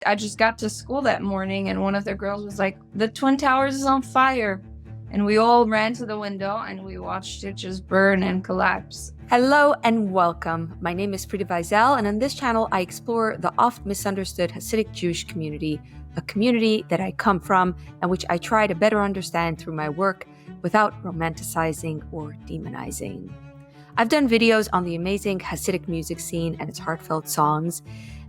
I just got to school that morning and one of the girls was like, the Twin Towers is on fire. And we all ran to the window and we watched it just burn and collapse. Hello and welcome. My name is Prita Vizel, and on this channel I explore the oft misunderstood Hasidic Jewish community, a community that I come from and which I try to better understand through my work without romanticizing or demonizing. I've done videos on the amazing Hasidic music scene and its heartfelt songs,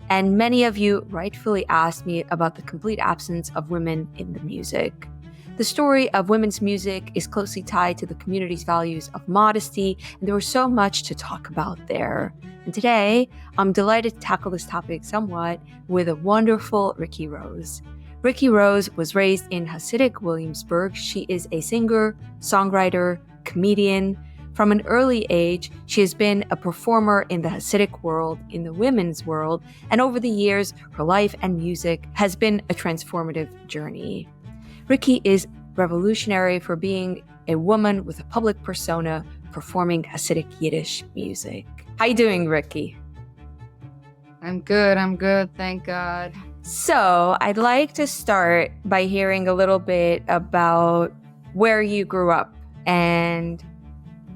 and many of you rightfully asked me about the complete absence of women in the music. The story of women's music is closely tied to the community's values of modesty, and there was so much to talk about there. And today, I'm delighted to tackle this topic somewhat with a wonderful Ricki Rose. Ricki Rose was raised in Hasidic Williamsburg. She is a singer, songwriter, comedian. From an early age, she has been a performer in the Hasidic world, in the women's world, and over the years, her life and music has been a transformative journey. Ricki is revolutionary for being a woman with a public persona performing Hasidic Yiddish music. How you doing, Ricki? I'm good, thank God. So, I'd like to start by hearing a little bit about where you grew up and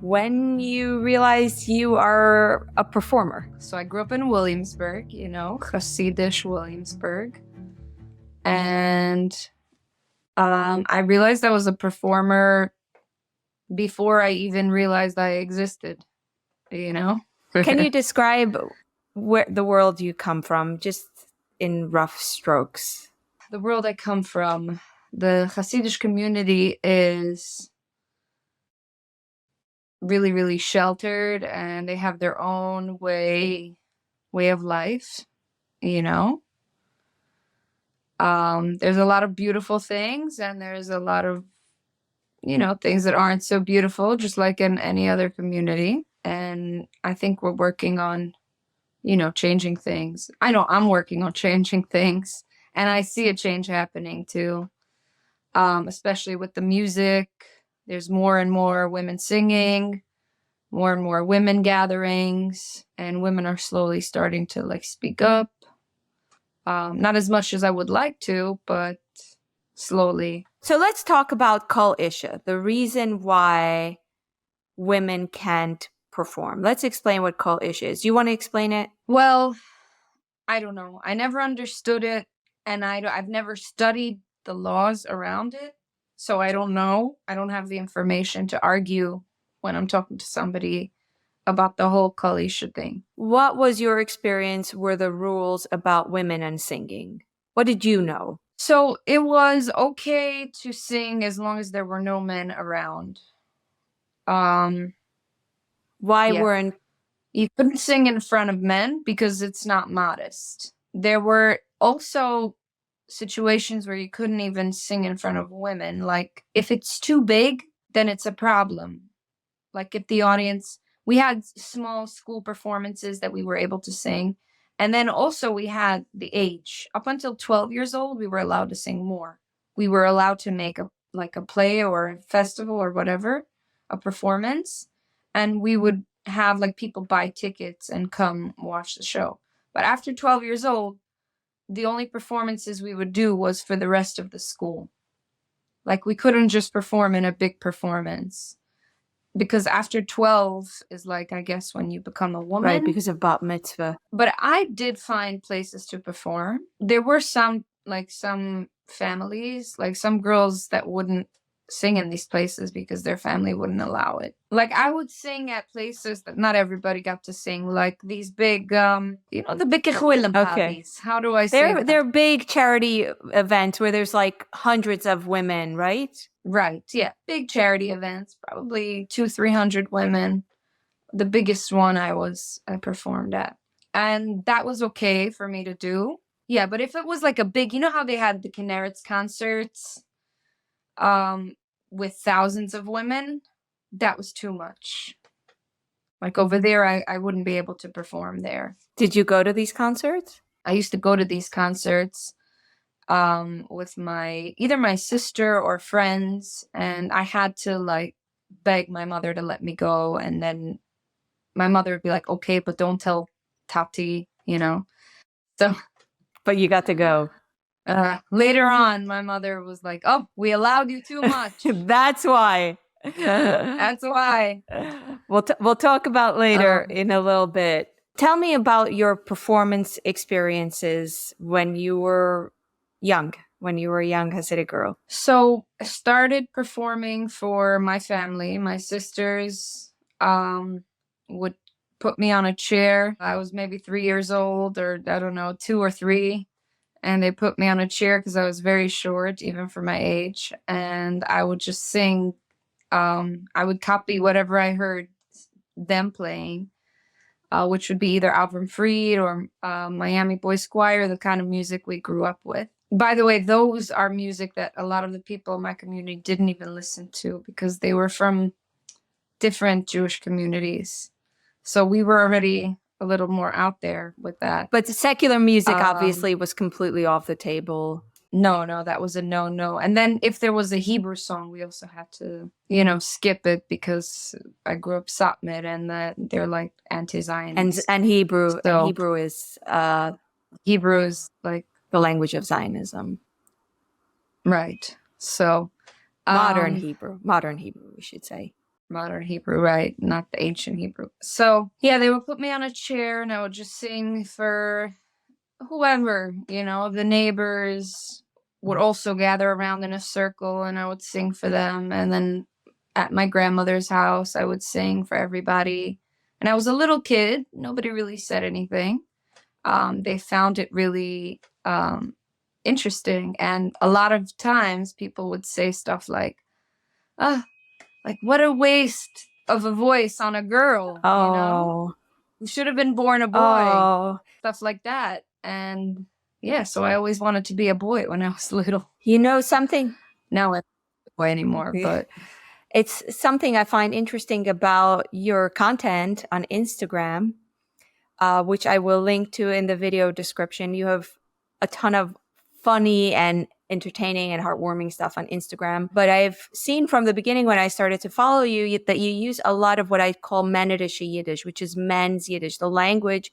when you realized you are a performer. So I grew up in Williamsburg, Hasidic Williamsburg. And I realized I was a performer before I even realized I existed, Can you describe where the world you come from, just in rough strokes? The world I come from, the Hasidic community is really, really sheltered, and they have their own way of life, There's a lot of beautiful things, and there's a lot of, things that aren't so beautiful, just like in any other community. And I think we're working on, changing things. I know I'm working on changing things, and I see a change happening too, especially with the music. There's more and more women singing, more and more women gatherings, and women are slowly starting to speak up. Not as much as I would like to, but slowly. So let's talk about Kol Isha, the reason why women can't perform. Let's explain what Kol Isha is. You want to explain it? Well, I don't know. I never understood it, and I've never studied the laws around it, so I don't know. I don't have the information to argue when I'm talking to somebody about the whole Kol Isha thing. What was your experience? Were the rules about women and singing? What did you know? So it was okay to sing as long as there were no men around. Why weren't you couldn't sing in front of men because it's not modest. There were also situations where you couldn't even sing in front of women. Like if it's too big, then it's a problem. Like if the audience, we had small school performances that we were able to sing. And then also we had the age. Up until 12 years old, we were allowed to sing more. We were allowed to make a play or a festival or whatever, a performance. And we would have people buy tickets and come watch the show. But after 12 years old, the only performances we would do was for the rest of the school. We couldn't just perform in a big performance. Because after 12 is I guess when you become a woman. Right, because of bat mitzvah. But I did find places to perform. There were some families, some girls that wouldn't sing in these places because their family wouldn't allow it. I would sing at places that not everybody got to sing, these big, the big Gechuilim parties. How do I say that? They're big charity events where there's hundreds of women, right? Right, yeah. Big charity events, probably 200-300 women. The biggest one I performed at. And that was okay for me to do. Yeah, but if it was a big, how they had the Kinnaretz concerts with thousands of women, that was too much. Over there, I wouldn't be able to perform there. Did you go to these concerts? I used to go to these concerts with either my sister or friends, and I had to beg my mother to let me go, and then my mother would be like, okay, but don't tell Tati, So But you got to go. Later on, my mother was like, "Oh, we allowed you too much." That's why. That's why. We'll talk about later Um, in a little bit. Tell me about your performance experiences when you were young, Hasidic girl. So I started performing for my family. My sisters would put me on a chair. I was maybe 3 years old, or I don't know, 2 or 3. And they put me on a chair because I was very short, even for my age. And I would just sing. I would copy whatever I heard them playing, which would be either Alvin Fried or Miami Boys Choir, the kind of music we grew up with. By the way, those are music that a lot of the people in my community didn't even listen to because they were from different Jewish communities. So we were already a little more out there with that. But the secular music obviously was completely off the table. No, that was a no. And then if there was a Hebrew song, we also had to, skip it because I grew up Satmar and they're like anti-Zionist. And Hebrew, So, Hebrew is Hebrew is like the language of Zionism. Right. So modern Hebrew, we should say. Modern Hebrew, right? Not the ancient Hebrew. So yeah, they would put me on a chair and I would just sing for whoever, the neighbors would also gather around in a circle and I would sing for them. And then at my grandmother's house, I would sing for everybody. And I was a little kid. Nobody really said anything. They found it really interesting. And a lot of times people would say stuff like, like, what a waste of a voice on a girl, You should have been born a boy. Stuff like that. And yeah, so I always wanted to be a boy when I was little. You know something? Now I'm not a boy anymore, but it's something I find interesting about your content on Instagram, which I will link to in the video description. You have a ton of funny and entertaining and heartwarming stuff on Instagram. But I've seen from the beginning when I started to follow you that you use a lot of what I call Männerdische Yiddish, which is men's Yiddish, the language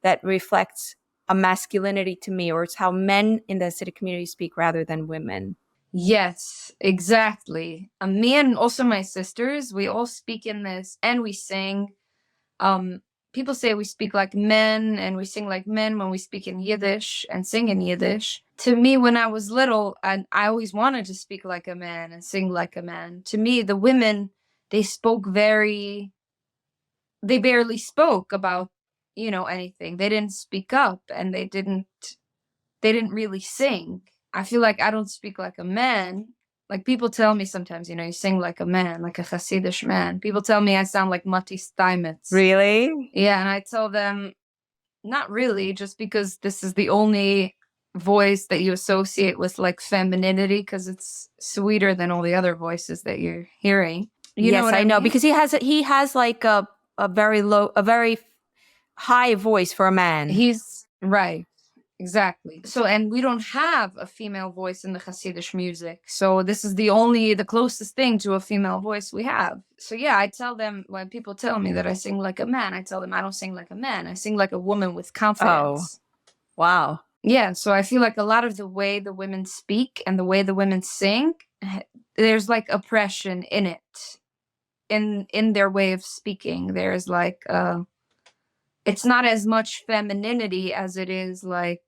that reflects a masculinity to me, or it's how men in the Hasidic community speak rather than women. Yes, exactly. Me and also my sisters, we all speak in this and we sing. People say we speak like men and we sing like men when we speak in Yiddish and sing in Yiddish. To me, when I was little, I always wanted to speak like a man and sing like a man. To me, the women, they barely spoke about, anything. They didn't speak up and they didn't really sing. I feel like I don't speak like a man. Like people tell me sometimes, you sing like a man, like a Hasidic man. People tell me I sound like Matti Steinmetz. Really? Yeah, and I tell them, not really, just because this is the only voice that you associate with like femininity because it's sweeter than all the other voices that you're hearing. Yes, I know, because he has like a very high voice for a man. He's right. Exactly. So, and we don't have a female voice in the Hasidic music. So this is the closest thing to a female voice we have. So yeah, I tell them, when people tell me that I sing like a man, I tell them I don't sing like a man. I sing like a woman with confidence. Oh, wow. Yeah. So I feel like a lot of the way the women speak and the way the women sing, there's like oppression in it, in their way of speaking. There's like, it's not as much femininity as it is like,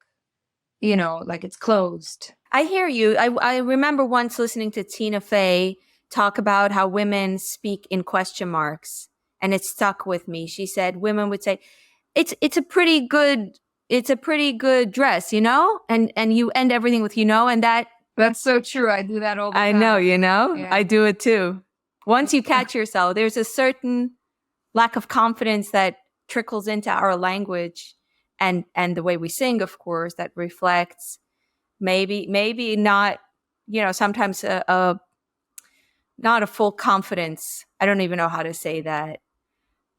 like it's closed. I hear you. I remember once listening to Tina Fey talk about how women speak in question marks, and it stuck with me. She said women would say, it's a pretty good dress, and you end everything with, and that's so true. I do that all the time. I know, yeah. I do it too. Once you catch yourself, there's a certain lack of confidence that trickles into our language and the way we sing, of course, that reflects maybe not, sometimes not a full confidence. I don't even know how to say that,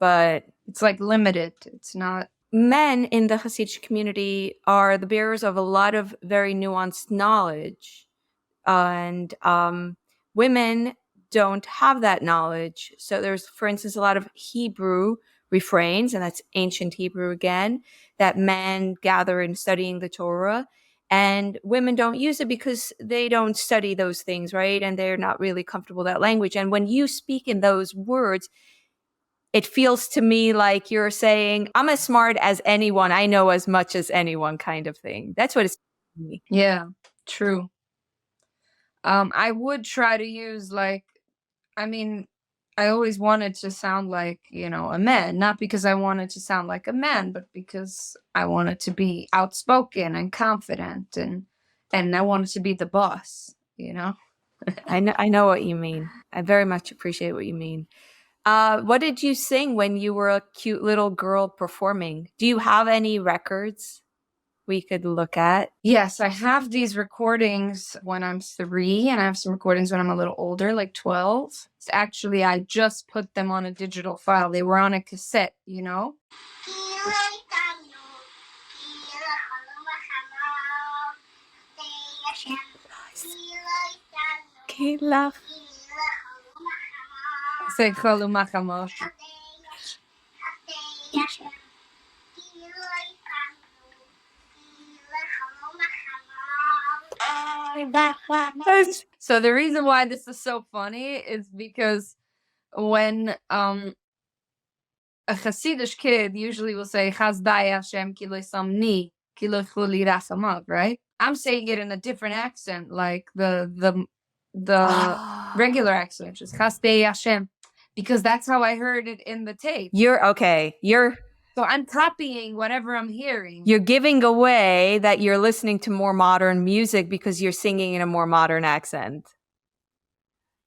but it's like limited. It's not. Men in the Hasidic community are the bearers of a lot of very nuanced knowledge, and women don't have that knowledge. So there's, for instance, a lot of Hebrew refrains, and that's ancient Hebrew again, that men gather in studying the Torah. And women don't use it because they don't study those things, right? And they're not really comfortable with that language. And when you speak in those words, it feels to me like you're saying, I'm as smart as anyone. I know as much as anyone, kind of thing. That's what it's to me. Yeah, true. I would try to use like, I mean, I always wanted to sound like, a man, not because I wanted to sound like a man, but because I wanted to be outspoken and confident and I wanted to be the boss, I know what you mean. I very much appreciate what you mean. What did you sing when you were a cute little girl performing? Do you have any records we could look at? Yes, I have these recordings when I'm 3, and I have some recordings when I'm a little older, like 12. It's actually, I just put them on a digital file. They were on a cassette, Say Chalu Machamot. So the reason why this is so funny is because when a Hasidic kid usually will say Chazdai Hashem ki lo samni ki lo chuli rachamav, right? I'm saying it in a different accent, like the regular accent, which is Chazdai Hashem, because that's how I heard it in the tape. You're okay. So I'm copying whatever I'm hearing. You're giving away that you're listening to more modern music because you're singing in a more modern accent.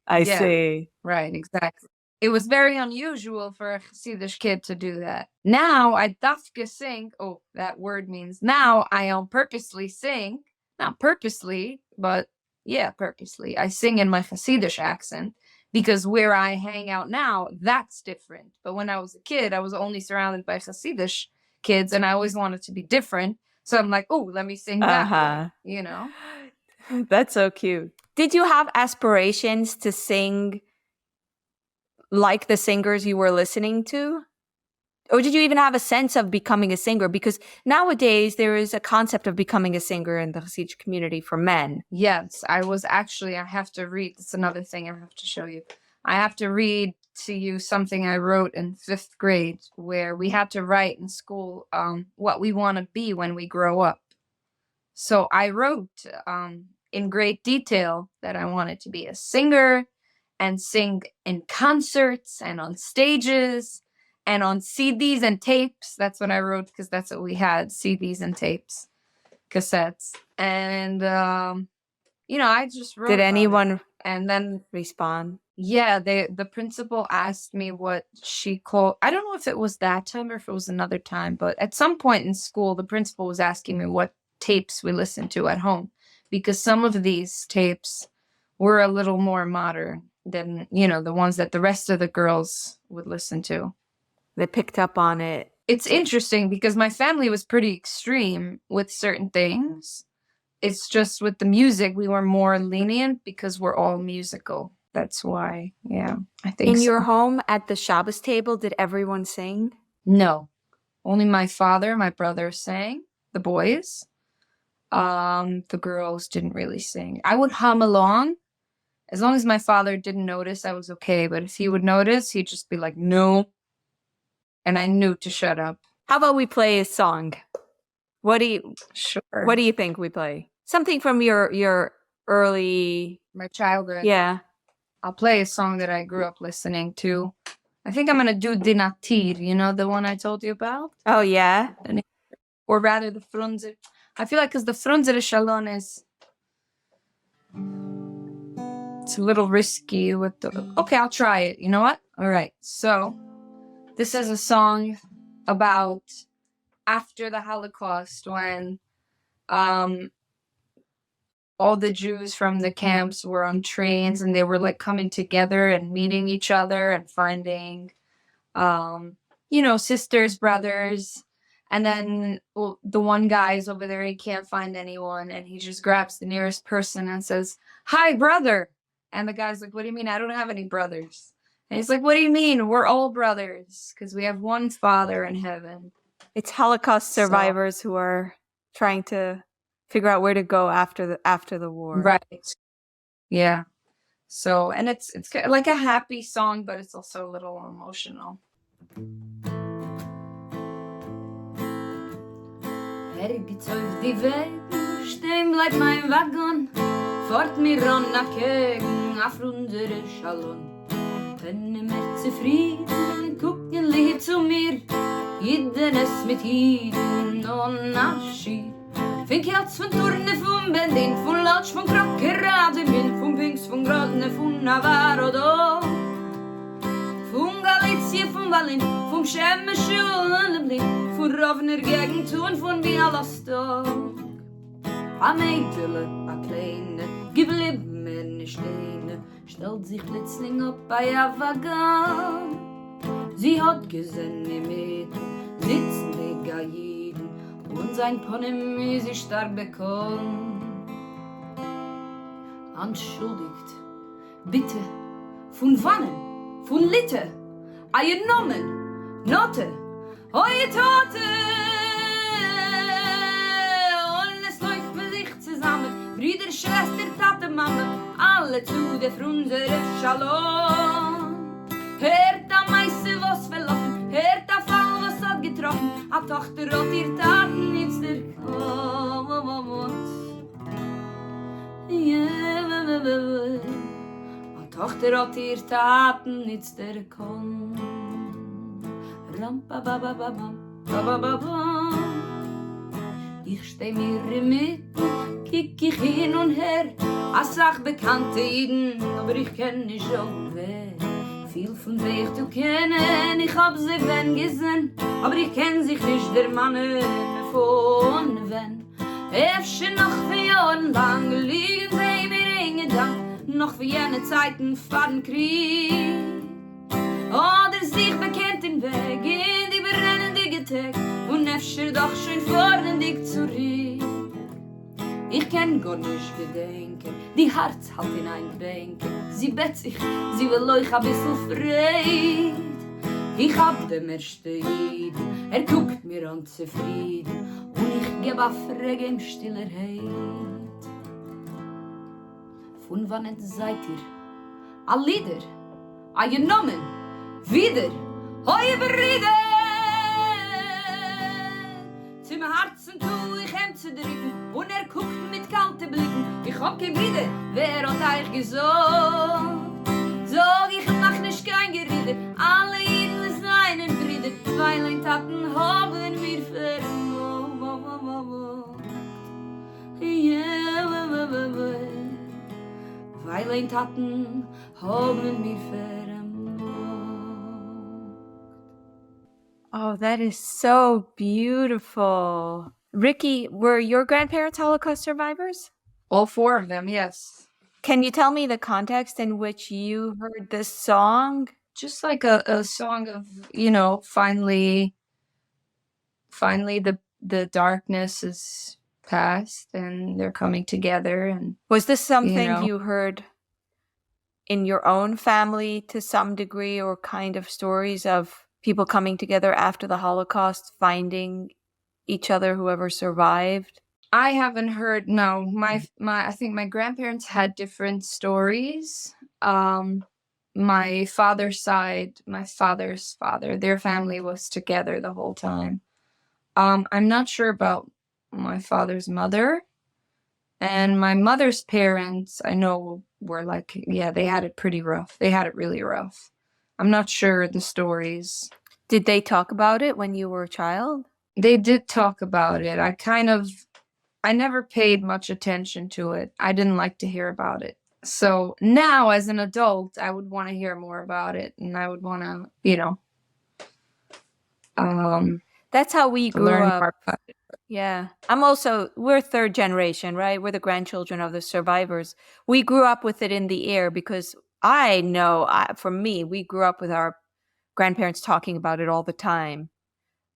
I see. Right, exactly. It was very unusual for a Hasidic kid to do that. Now I dafke sing. Oh, that word means now I purposely sing. Not purposely, but yeah, purposely. I sing in my Hasidic accent because where I hang out now, that's different. But when I was a kid, I was only surrounded by Hasidic kids, and I always wanted to be different. So I'm like, oh, let me sing that way, That's so cute. Did you have aspirations to sing like the singers you were listening to? Or did you even have a sense of becoming a singer? Because nowadays there is a concept of becoming a singer in the Hasidic community for men. Yes, I have to read. That's another thing I have to show you. I have to read to you something I wrote in 5th grade where we had to write in school what we want to be when we grow up. So I wrote in great detail that I wanted to be a singer and sing in concerts and on stages and on CDs and tapes. That's what I wrote because that's what we had, CDs and tapes, cassettes. And, I just wrote. Did anyone and then respond? Yeah, the principal asked me what she called. I don't know if it was that time or if it was another time, but at some point in school, the principal was asking me what tapes we listened to at home because some of these tapes were a little more modern than, the ones that the rest of the girls would listen to. They picked up on it. It's interesting because my family was pretty extreme with certain things. It's just with the music, we were more lenient because we're all musical. That's why, yeah, I think In your home at the Shabbos table, did everyone sing? No, only my father, my brother sang, the boys. The girls didn't really sing. I would hum along. As long as my father didn't notice, I was okay. But if he would notice, he'd just be like, no. And I knew to shut up. How about we play a song? Sure. What do you think we play? Something from your early... My childhood. Yeah. I'll play a song that I grew up listening to. I think I'm going to do Dinatir, the one I told you about? Oh, yeah? Or rather, the Frunzer. I feel like because the Frunzer Shalom is... It's a little risky with the... Okay, I'll try it. You know what? All right. So, this is a song about after the Holocaust when all the Jews from the camps were on trains and they were like coming together and meeting each other and finding, sisters, brothers. And then the one guy is over there, he can't find anyone. And he just grabs the nearest person and says, "Hi, brother." And the guy's like, "What do you mean? I don't have any brothers." And he's like, what do you mean? We're all brothers because we have one father in heaven. It's Holocaust So- survivors who are trying to figure out where to go after the war. Right. Yeah. So, and it's like a happy song, but it's also a little emotional. Ergens auf die Weg stehen bleibt mein Waggon, fort mir ran nach Kegen auf unsere Schalon. Bin mehr zufrieden, gucken lieb zu mir, jeden es mit Jeden und Naschi. Fink Herz von Turne, von Berlin, von Lodge, von Krock, gerade min, von Pinks, von Grodne, von Navarro, do. Von Galicia, von Berlin, vom Schemmische und Berlin, von Rovner Gegend und von Bialystok. A Mädele, a Kleine, geblieben mir nicht eine, stellt sich plötzlich auf bei a Wagen. Sie hat gesehen im Mädel, sitzen die Gaiden, und sein Ponym ist sie stark bekommen. Entschuldigt, bitte, von wannen, von Litte, eie Nomen, Note, eue Tote. Und es läuft mit sich zusammen, Brüder, Schwester, Tate, Mama, alle zu der Frunzere Shalom. Hört am Meisse was verlassen, hört auf all was hat getroffen, a Tochter hat ihr Taten nichts erkommen. A Tochter hat ihr Taten nichts erkommen. Ich steh mir im Mitten, kick ich hin und her, a Sach bekannte Iden, aber ich kenn nicht schon wer. Viel von wer du kennen, ich hab sie wenn gesehen, aber ich kenn sich nicht der Mann von wenn. Efter noch für Jahren lang liegen sie mir in Gedanken, noch für jene Zeiten fahren Krieg. Oder sich bekennt den Weg in die brennende Getag und efter doch schön vor den Dig zurück. Ich kenn gar nicht gedenken, die Herz halt in ein Bänken. Sie bett sich, sie will euch a bissl freit. Ich hab dem erste Jeden, guckt mir an zufrieden und ich geb a Frage im Stillerheit. Von wann seid ihr? A Lieder, a genommen, wieder, hoi Brüder! Zum Herzen tu ich zu drücken und guckt mit kalten Blicken. Ich hab kein Brüder, wer hat euch gesagt? Sag ich mach nicht kein Gerede, alle Jeden seinen Brüder, weil ein Taten haben wir vermocht. Weil ein Taten haben wir vermocht. Oh, that is so beautiful. Ricky, were your grandparents Holocaust survivors? All four of them, yes. Can you tell me the context in which you heard this song? Just like a song of, you know, finally the darkness is past and they're coming together. And Was this something know. you heard in your own family to some degree, or kind of stories of people coming together after the Holocaust, finding each other, whoever survived? I haven't heard. No, my I think my grandparents had different stories. My father's side, my father's father, their family was together the whole time. I'm not sure about my father's mother, and my mother's parents. I know were like, yeah, they had it pretty rough. They had it really rough. I'm not sure the stories. Did they talk about it when you were a child? They did talk about it. I never paid much attention to it. I didn't like to hear about it. So now as an adult, I would want to hear more about it, and I would want to, you know, That's how we grew learn up. more about it. Yeah. We're third generation, right? We're the grandchildren of the survivors. We grew up with it in the air because I know, for me, we grew up with our grandparents talking about it all the time.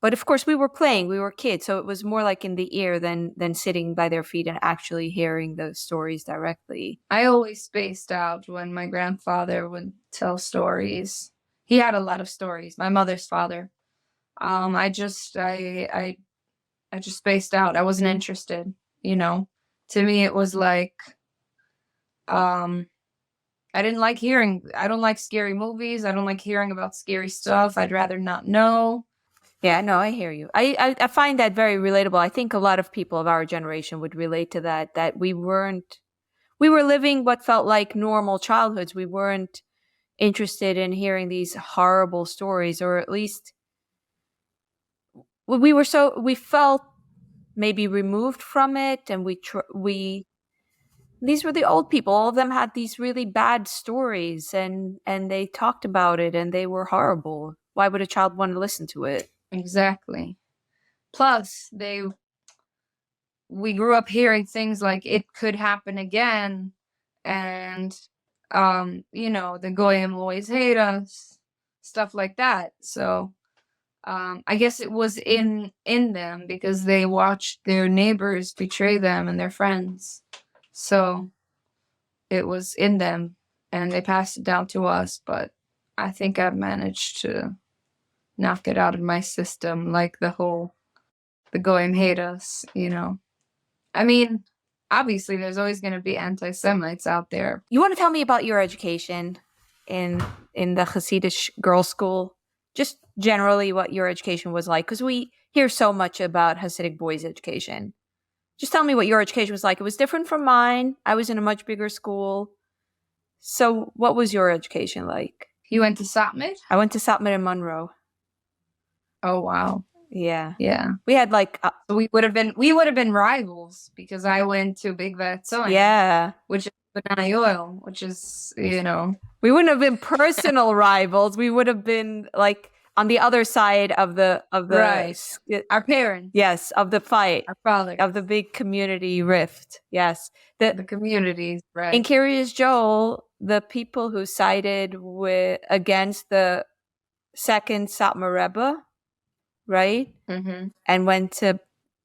But of course, we were playing, we were kids, so it was more like in the ear than sitting by their feet and actually hearing the stories directly. I always spaced out when my grandfather would tell stories. He had a lot of stories. My mother's father. I just spaced out. I wasn't interested. You know, to me it was like, um, I didn't like hearing. I don't like scary movies. I don't like hearing about scary stuff. I'd rather not know. Yeah, no, I hear you. I find that very relatable. I think a lot of people of our generation would relate to that we were living what felt like normal childhoods. We weren't interested in hearing these horrible stories, or at least we felt maybe removed from it, and we these were the old people. All of them had these really bad stories, and they talked about it, and they were horrible. Why would a child want to listen to it? Exactly. Plus, we grew up hearing things like it could happen again, and the goyim always hate us, stuff like that. So I guess it was in them because they watched their neighbors betray them and their friends. So it was in them, and they passed it down to us. But I think I've managed to knock it out of my system, like the goyim hate us. I mean, obviously, there's always going to be anti-Semites out there. You want to tell me about your education in the Hasidic girls' school? Just generally what your education was like, because we hear so much about Hasidic boys' education. Just tell me what your education was like. It was different from mine. I was in a much bigger school. So what was your education like? You went to Satmar? I went to Satmar in Monroe. Oh, wow. Yeah. Yeah. We had like so we would have been rivals, because I went to Big Vatsoin. Yeah. Which is Banana Oil, which is, we wouldn't have been personal rivals. We would have been like on the other side of the right. Our parents. Yes, of the fight. Our father. Of the big community rift. Yes. The communities, right. In Kiryas Joel, the people who sided against the second Satmar Rebbe, right? Mm-hmm. And went to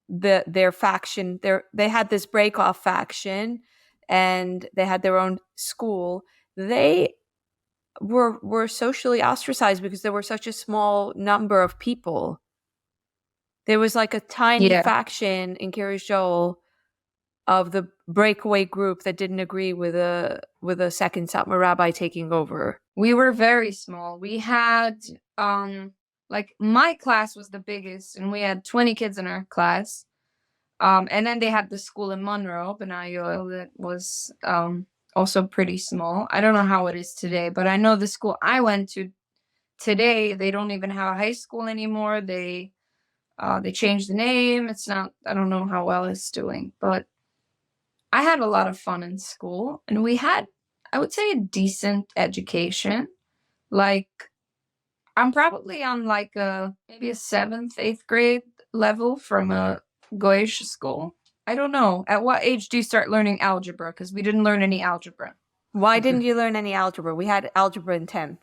their faction. They had this break-off faction, and they had their own school. They were socially ostracized because there were such a small number of people. There was like a tiny faction in Kiryas Joel of the breakaway group that didn't agree with a second Satmar rabbi taking over. We were very small. We had like my class was the biggest, and we had 20 kids in our class. And then they had the school in Monroe, B'nai Yoel, that was also pretty small. I don't know how it is today, but I know the school I went to today, they don't even have a high school anymore. They changed the name. It's not, I don't know how well it's doing, but I had a lot of fun in school, and we had, I would say, a decent education. Like, I'm probably on like maybe a 7th, 8th grade level from a Goyish school. I don't know. At what age do you start learning algebra? Because we didn't learn any algebra. Why didn't you learn any algebra? We had algebra in 10th.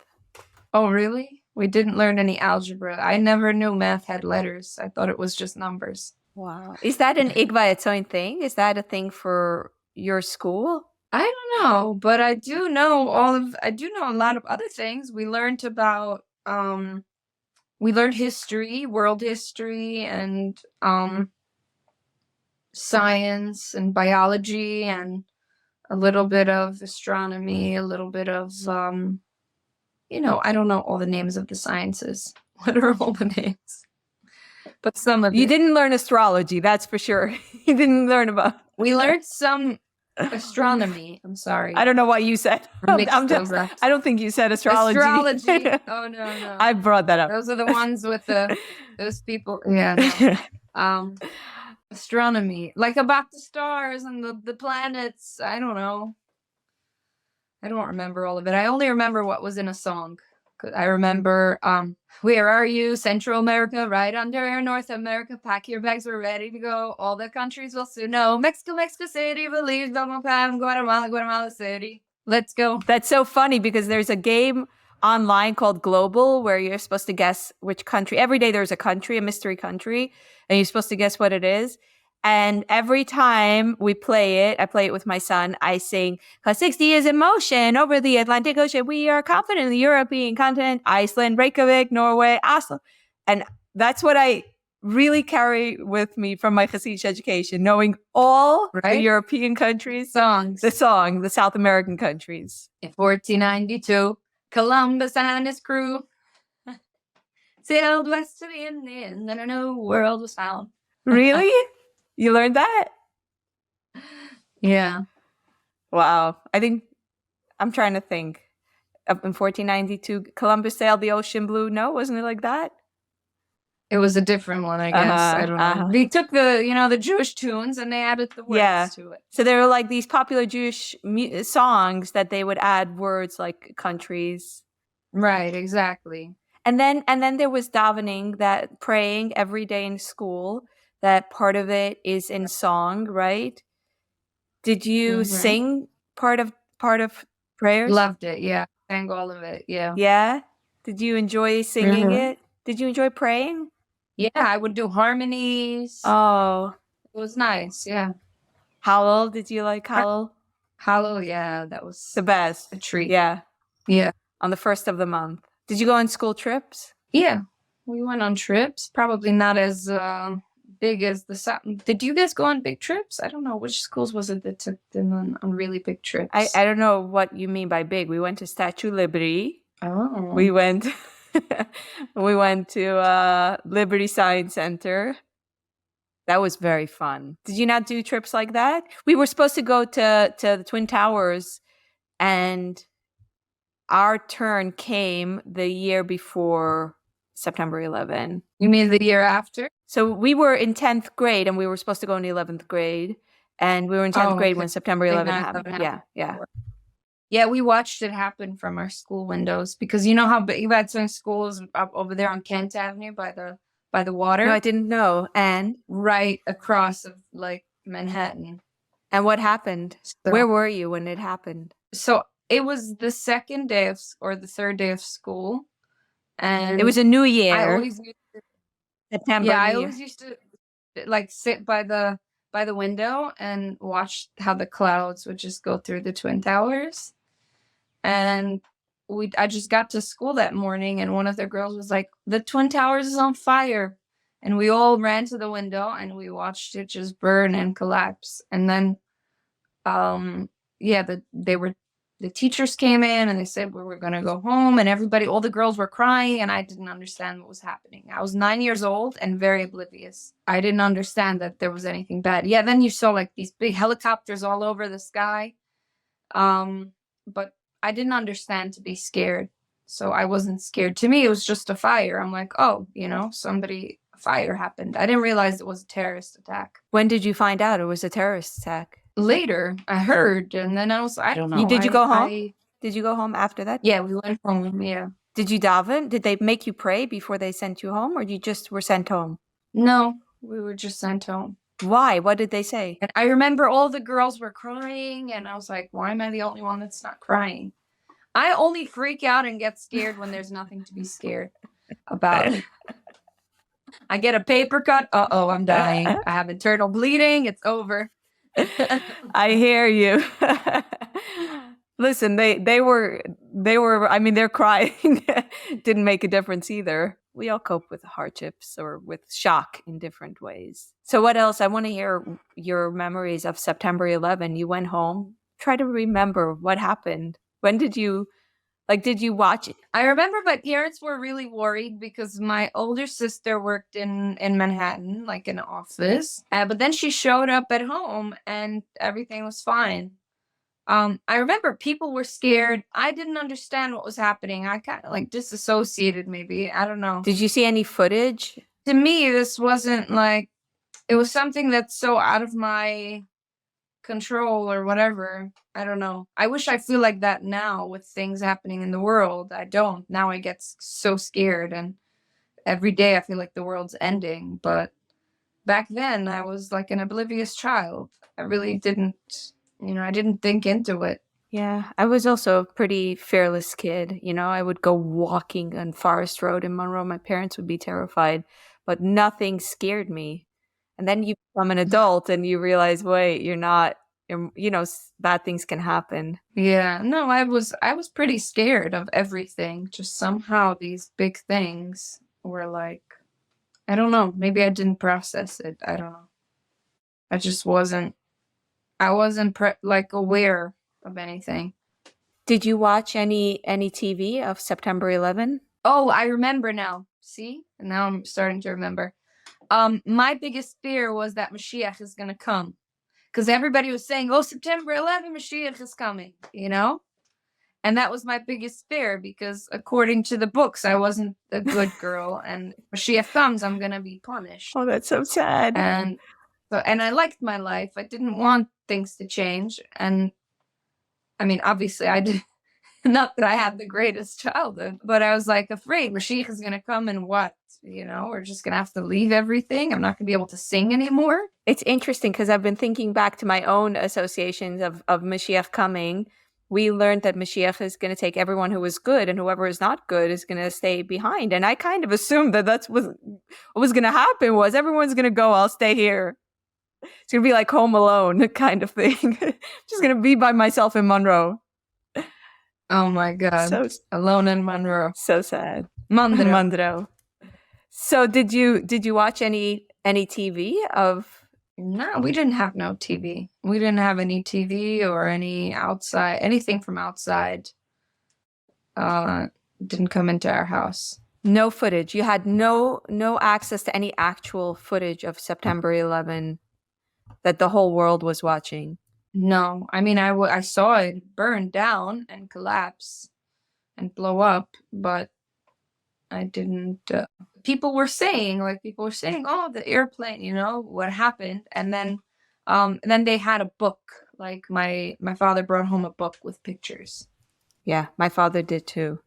Oh, really? We didn't learn any algebra. I never knew math had letters. I thought it was just numbers. Wow. Is that an Igva Etzoin thing? Is that a thing for your school? I don't know, but I do know a lot of other things. We learned about we learned history, world history, and science and biology, and a little bit of astronomy, a little bit of I don't know all the names of the sciences. What are all the names? But some of you didn't learn astrology, that's for sure. You didn't learn about. We learned some astronomy. I'm sorry. I don't know what you said. I don't think you said astrology. Astrology. Oh no. I brought that up. Those are the ones with those people. Yeah. No. Astronomy, like about the stars and the planets. I don't know. I don't remember all of it. I only remember what was in a song. I remember, where are you? Central America, right under North America. Pack your bags, we're ready to go. All the countries will soon know. Mexico, Mexico City, Belize, Guatemala, Guatemala City. Let's go. That's so funny because there's a game online called Global, where you're supposed to guess which country. Every day there's a country, a mystery country, and you're supposed to guess what it is. And every time we play it, I play it with my son, I sing, "'Cause 60 is in motion over the Atlantic Ocean. We are confident in the European continent, Iceland, Reykjavik, Norway, Oslo." And that's what I really carry with me from my Hasidic education, knowing all the Right? European countries, Songs. the song, the South American countries. In 1492, Columbus and his crew sailed west to the Indies, and a new world was found. Really? You learned that? Yeah. Wow. I think I'm trying to think. In 1492, Columbus sailed the ocean blue. No, wasn't it like that? It was a different one, I guess. I don't know. They took the Jewish tunes and they added the words to it. So there were like these popular Jewish songs that they would add words like countries. Right, exactly. And then there was davening, that praying every day in school. That part of it is in song, right? Did you sing part of prayers? Loved it, yeah. Sang all of it, yeah. Yeah? Did you enjoy singing it? Did you enjoy praying? Yeah, I would do harmonies. Oh. It was nice, yeah. Hallel, did you like Hallel? Hallel, yeah, that was the best. A treat. Yeah. Yeah. On the first of the month. Did you go on school trips? Yeah, we went on trips. Probably not as big as Did you guys go on big trips? I don't know. Which schools was it that took them on really big trips? I don't know what you mean by big. We went to Statue of Liberty. Oh. We went to Liberty Science Center. That was very fun. Did you not do trips like that? We were supposed to go to the Twin Towers, and our turn came the year before September 11. You mean the year after? So we were in 10th grade and we were supposed to go in the 11th grade. And we were in 10th grade when September 11 happened. Yeah. Yeah, we watched it happen from our school windows because you know how big you had some schools up over there on Kent Avenue by the water? No, I didn't know. And? Right across of like Manhattan. And what happened? So, where were you when it happened? So it was the second day or the third day of school. And it was a new year. I always used to, September. Yeah, I always used to like sit by the window and watch how the clouds would just go through the Twin Towers. And I just got to school that morning and one of the girls was like, "The Twin Towers is on fire." And we all ran to the window and we watched it just burn and collapse. And then the teachers came in and they said we were going to go home, and all the girls were crying, and I didn't understand what was happening. I was 9 years old and very oblivious. I didn't understand that there was anything bad. Yeah, then you saw like these big helicopters all over the sky. But I didn't understand to be scared. So I wasn't scared. To me, it was just a fire. I'm like, oh, a fire happened. I didn't realize it was a terrorist attack. When did you find out it was a terrorist attack? Later, I heard, and then I don't know. Did you go home? Did you go home after that? Yeah, we went home, yeah. Did you daven? Did they make you pray before they sent you home, or you just were sent home? No, we were just sent home. Why? What did they say? And I remember all the girls were crying, and I was like, why am I the only one that's not crying? I only freak out and get scared when there's nothing to be scared about. I get a paper cut. Uh-oh, I'm dying. I have internal bleeding. It's over. I hear you. Listen, they were, I mean, their crying didn't make a difference either. We all cope with hardships or with shock in different ways. So what else? I want to hear your memories of September 11. You went home. Try to remember what happened. When did you watch it? I remember my parents were really worried because my older sister worked in Manhattan, like in an office. But then she showed up at home and everything was fine. I remember people were scared. I didn't understand what was happening. I kind of like disassociated maybe. I don't know. Did you see any footage? To me, this wasn't like, it was something that's so out of my control or whatever. I don't know. I wish I feel like that now with things happening in the world. I don't. Now I get so scared and every day I feel like the world's ending. But back then I was like an oblivious child. I really didn't, I didn't think into it. Yeah, I was also a pretty fearless kid. You know, I would go walking on Forest Road in Monroe. My parents would be terrified, but nothing scared me. And then you become an adult and you realize, wait, you're not, bad things can happen. Yeah, no, I was pretty scared of everything. Just somehow these big things were like, I don't know, maybe I didn't process it. I don't know. I just wasn't I wasn't like aware of anything. Did you watch any TV of September 11? Oh, I remember now. See? And now I'm starting to remember. My biggest fear was that Mashiach is gonna come. Because everybody was saying, oh, September 11th, Mashiach is coming, you know? And that was my biggest fear because according to the books, I wasn't a good girl. And if Mashiach comes, I'm gonna be punished. Oh, that's so sad. And I liked my life. I didn't want things to change. And I mean, obviously I did not that I had the greatest childhood, but I was like afraid Mashiach is gonna come and what? You know, we're just gonna have to leave everything. I'm not gonna be able to sing anymore. It's interesting because I've been thinking back to my own associations of Mashiach coming. We learned that Mashiach is going to take everyone who is good and whoever is not good is going to stay behind. And I kind of assumed that that's what was going to happen was everyone's going to go, I'll stay here. It's going to be like Home Alone kind of thing. Just going to be by myself in Monroe. Oh my God. So alone in Monroe. So sad. Monroe. Monroe. So did you watch any TV of? No, we didn't have no TV. We didn't have any TV or any outside anything from outside. Didn't come into our house. No footage. You had no access to any actual footage of September 11 that the whole world was watching. No, I mean I saw it burn down and collapse and blow up, but I didn't. People were saying, oh, the airplane, you know, what happened, and then they had a book. Like my father brought home a book with pictures. Yeah, my father did too.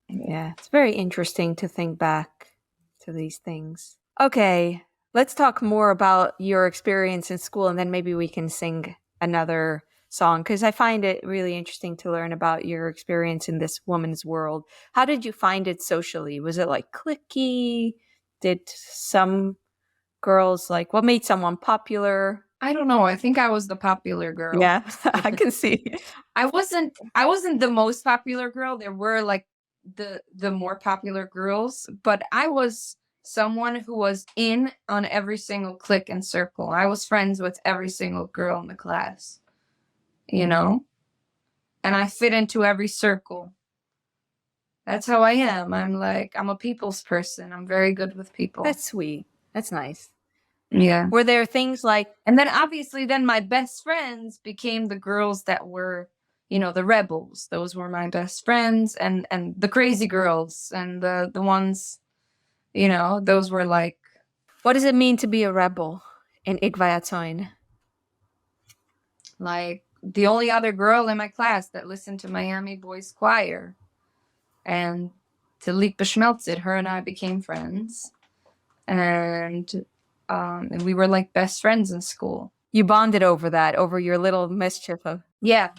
Yeah, it's very interesting to think back to these things. Okay, let's talk more about your experience in school, and then maybe we can sing another song because I find it really interesting to learn about your experience in this woman's world. How did you find it socially? Was it like cliquey? Did some girls like what made someone popular? I don't know. I think I was the popular girl. Yeah, I can see. I wasn't the most popular girl. There were like the more popular girls, but I was someone who was in on every single clique and circle. I was friends with every single girl in the class, you know? And I fit into every circle. That's how I am. I'm a people's person. I'm very good with people. That's sweet. That's nice. Yeah. Were there things like... And then obviously then my best friends became the girls that were, you know, the rebels. Those were my best friends and the crazy girls and the ones, you know, those were like... What does it mean to be a rebel in Igvayatzon? Like the only other girl in my class that listened to Miami Boys Choir. And to Lik B'Shmeltzit, her and I became friends. And we were like best friends in school. You bonded over that, over your little mischief of... Yeah.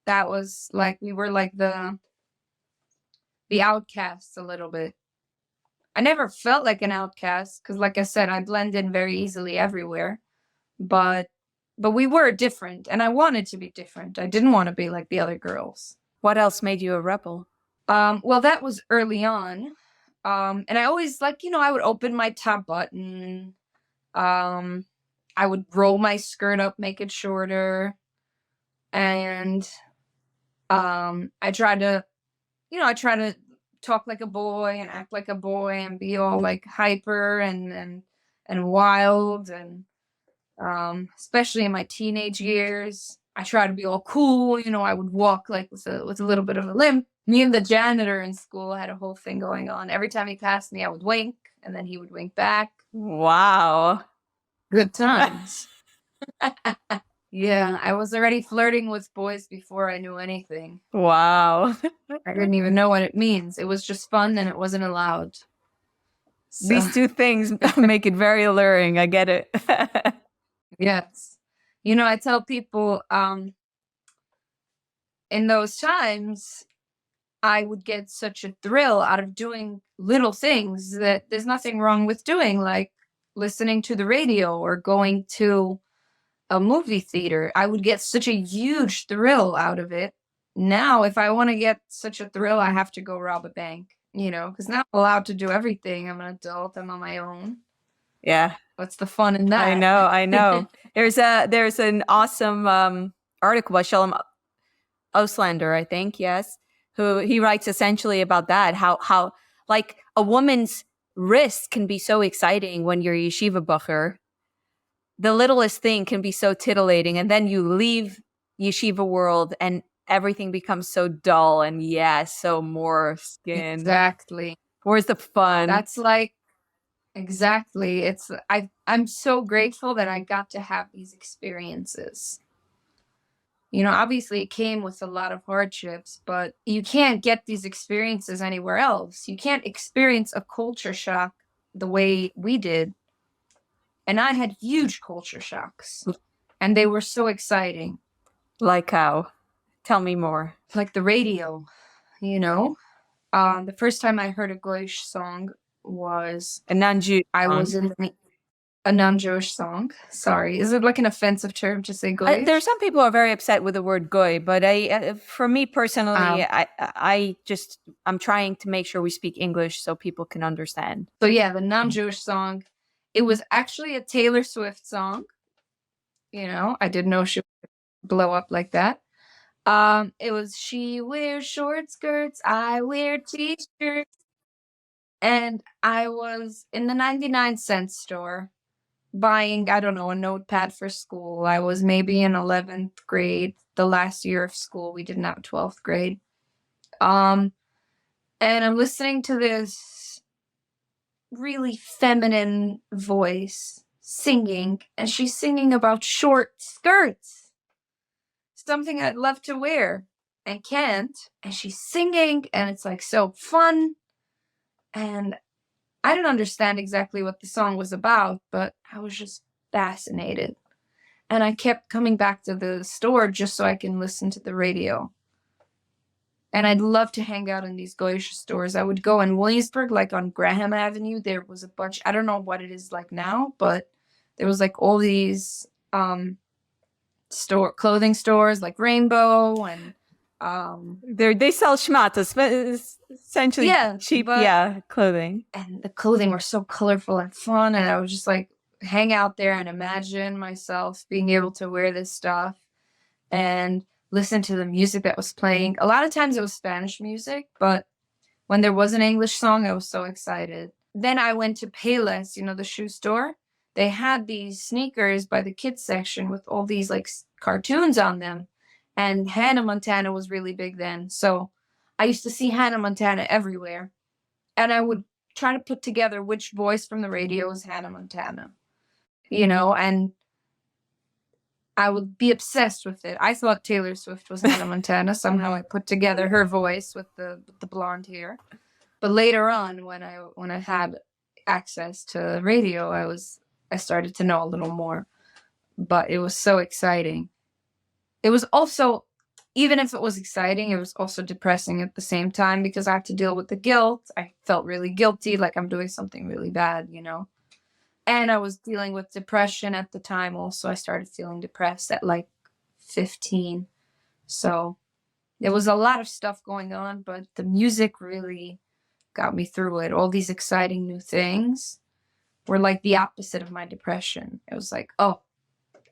That was like, we were like the outcasts a little bit. I never felt like an outcast because, like I said, I blended very easily everywhere. But we were different, and I wanted to be different. I didn't want to be like the other girls. What else made you a rebel? Well, that was early on. And I always, like, you know, I would open my top button. I would roll my skirt up, make it shorter. And I try to talk like a boy and act like a boy and be all like hyper and wild and especially in my teenage years. I try to be all cool, you know, I would walk like with a little bit of a limp. Me and the janitor in school had a whole thing going on. Every time he passed me, I would wink, and then he would wink back. Wow. Good times. Yeah, I was already flirting with boys before I knew anything. Wow. I didn't even know what it means. It was just fun and it wasn't allowed. So. These two things make it very alluring. I get it. Yes. You know, I tell people, in those times, I would get such a thrill out of doing little things that there's nothing wrong with doing, like listening to the radio or going to a movie theater. I would get such a huge thrill out of it. Now, if I want to get such a thrill, I have to go rob a bank, because now I'm allowed to do everything. I'm an adult, I'm on my own. Yeah. What's the fun in that? I know. There's an awesome article by Shalom Auslander, I think, yes, who he writes essentially about that, how like a woman's wrist can be so exciting when you're a yeshiva bacher. The littlest thing can be so titillating, and then you leave yeshiva world and everything becomes so dull and so more skin. Exactly. Where's the fun? That's like exactly. I'm so grateful that I got to have these experiences. Obviously it came with a lot of hardships, but you can't get these experiences anywhere else. You can't experience a culture shock the way we did. And I had huge culture shocks, and they were so exciting. Like how? Tell me more. Like the radio, the first time I heard a Goyish song was A non-Jew. I was in a non-Jewish song. Sorry, is it like an offensive term to say Goyish? There are some people who are very upset with the word goy, but for me personally, I'm trying to make sure we speak English so people can understand. So yeah, the non-Jewish song, it was actually a Taylor Swift song. I didn't know she would blow up like that. It was she wears short skirts, I wear t-shirts. And I was in the 99-cent store buying, I don't know, a notepad for school. I was maybe in 11th grade, the last year of school. We didn't have 12th grade. And I'm listening to this really feminine voice singing, and she's singing about short skirts. Something I'd love to wear and can't. And she's singing, and it's like so fun. And I didn't understand exactly what the song was about, but I was just fascinated. And I kept coming back to the store just so I can listen to the radio. And I'd love to hang out in these Goyish stores. I would go in Williamsburg, like on Graham Avenue. There was a bunch, I don't know what it is like now, but there was like all these clothing stores like Rainbow, and they sell schmatas, essentially cheap clothing. And the clothing were so colorful and fun, and I would just like hang out there and imagine myself being able to wear this stuff and listen to the music that was playing. A lot of times it was Spanish music, but when there was an English song, I was so excited. Then I went to Payless, the shoe store. They had these sneakers by the kids section with all these like cartoons on them. And Hannah Montana was really big then. So I used to see Hannah Montana everywhere. And I would try to put together which voice from the radio was Hannah Montana. And I would be obsessed with it. I thought Taylor Swift was Hannah Montana. Somehow I put together her voice with the blonde hair. But later on, when I had access to radio, I started to know a little more. But it was so exciting. It was also, even if it was exciting, it was also depressing at the same time because I had to deal with the guilt. I felt really guilty, like I'm doing something really bad, And I was dealing with depression at the time also. I started feeling depressed at like 15. So there was a lot of stuff going on, but the music really got me through it. All these exciting new things were like the opposite of my depression. It was like, oh,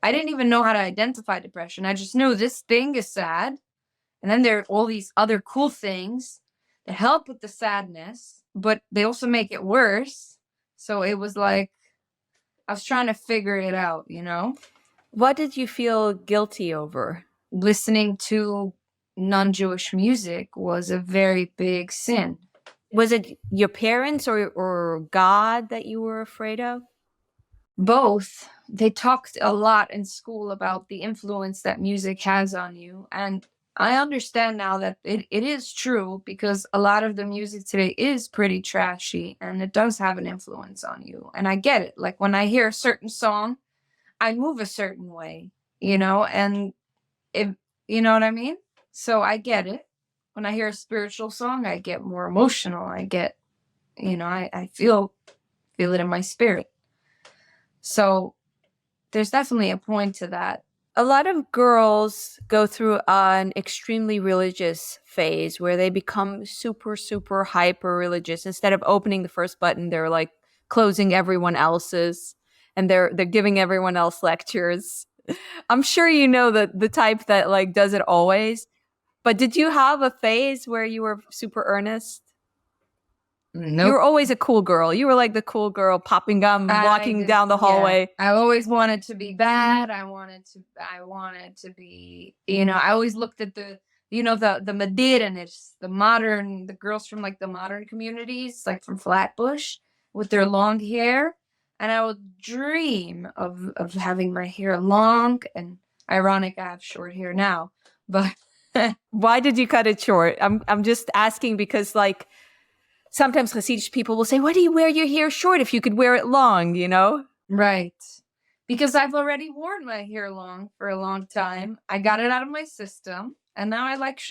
I didn't even know how to identify depression. I just knew this thing is sad. And then there are all these other cool things that help with the sadness, but they also make it worse. So it was like, I was trying to figure it out, What did you feel guilty over? Listening to non-Jewish music was a very big sin. Was it your parents or God that you were afraid of? Both. They talked a lot in school about the influence that music has on you. And I understand now that it is true because a lot of the music today is pretty trashy and it does have an influence on you. And I get it. Like when I hear a certain song, I move a certain way, and if, you know what I mean? So I get it. When I hear a spiritual song, I get more emotional. I get, I feel it in my spirit. So there's definitely a point to that. A lot of girls go through an extremely religious phase where they become super, super hyper religious. Instead of opening the first button, they're like closing everyone else's, and they're giving everyone else lectures. I'm sure you know the type that like does it always. But did you have a phase where you were super earnest? Nope. You were always a cool girl. You were like the cool girl popping gum, walking down the hallway. Yeah. I always wanted to be bad. I wanted to be, I always looked at the Madeiraners, the girls from like the modern communities, like from Flatbush with their long hair. And I would dream of having my hair long, and ironic, I have short hair now, but why did you cut it short? I'm just asking because like sometimes Hasidic people will say, why do you wear your hair short if you could wear it long, Right. Because I've already worn my hair long for a long time. I got it out of my system, and now I like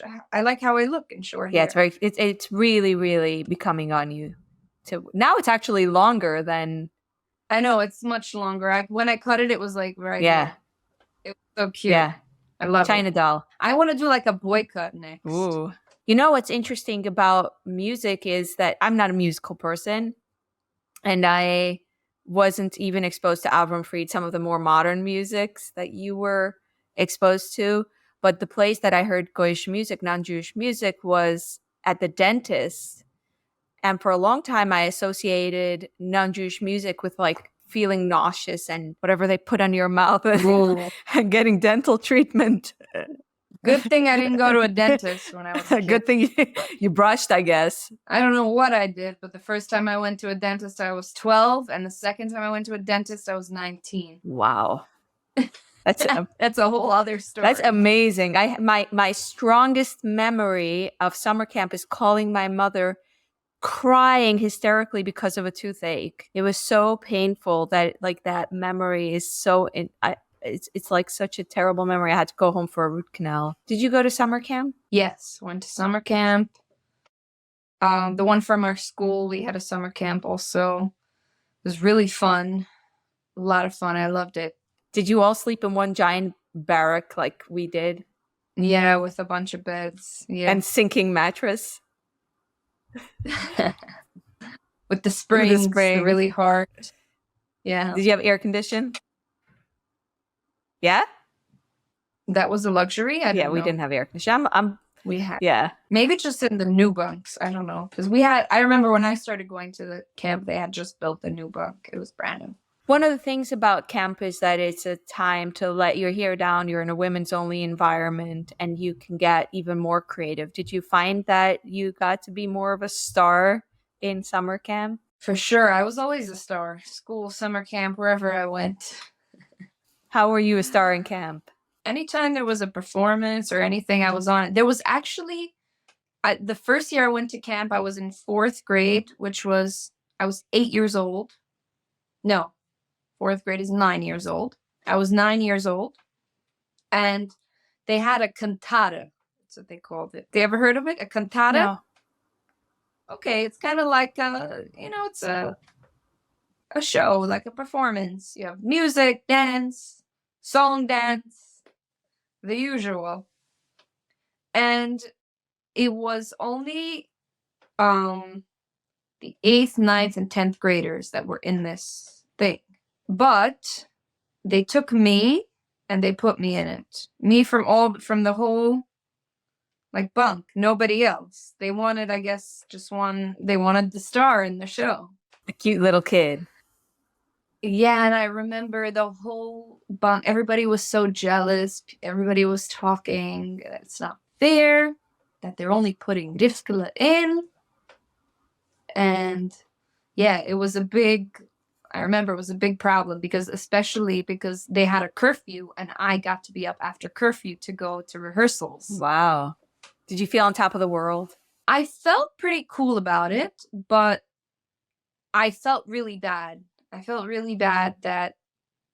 how I look in short hair. Yeah, it's really, really becoming on you. Now it's actually longer than. I know, it's much longer. When I cut it, it was like right here. It was so cute. Yeah. I love China it. doll. I want to do like a boy cut next. Ooh. You know what's interesting about music is that I'm not a musical person, and I wasn't even exposed to Avram Fried, some of the more modern musics that you were exposed to. But the place that I heard Goyish music, non-Jewish music, was at the dentist. And for a long time, I associated non-Jewish music with like feeling nauseous and whatever they put on your mouth and getting dental treatment. Good thing I didn't go to a dentist when I was a kid. Good thing you brushed, I guess. I don't know what I did, but the first time I went to a dentist, I was 12, and the second time I went to a dentist, I was 19. Wow. That's a whole other story. That's amazing. My strongest memory of summer camp is calling my mother crying hysterically because of a toothache. It was so painful that like that memory is so it's like such a terrible memory. I had to go home for a root canal. Did you go to summer camp? Yes, went to summer camp. The one from our school, we had a summer camp also. It was really fun. A lot of fun. I loved it. Did you all sleep in one giant barrack like we did? Yeah, with a bunch of beds. Yeah. And sinking mattress? With the springs, really hard. Yeah. Did you have air condition? Yeah? That was a luxury? We didn't have air condition. We had. Yeah. Maybe just in the new bunks. I don't know. Because I remember when I started going to the camp, they had just built the new bunk. It was brand new. One of the things about camp is that it's a time to let your hair down. You're in a women's only environment and you can get even more creative. Did you find that you got to be more of a star in summer camp? For sure. I was always a star. School, summer camp, wherever I went. How were you a star in camp? Anytime there was a performance or anything, I was on it. There was actually, the first year I went to camp, I was in 4th grade, I was 8 years old. No. 4th grade is 9 years old. I was 9 years old. And they had a cantata. That's what they called it. They ever heard of it? A cantata? No. Okay, it's kind of like, it's a show, like a performance. You have music, dance, song dance, the usual. And it was only the 8th, 9th, and 10th graders that were in this thing. But they took me and they put me in it. Me from the whole like bunk, nobody else. They wanted, I guess, they wanted the star in the show. A cute little kid. Yeah, and I remember the whole bunk, everybody was so jealous. Everybody was talking. It's not fair that they're only putting Rivkala in. And yeah, I remember it was a big problem especially because they had a curfew and I got to be up after curfew to go to rehearsals. Wow. Did you feel on top of the world? I felt pretty cool about it, but I felt really bad. I felt really bad that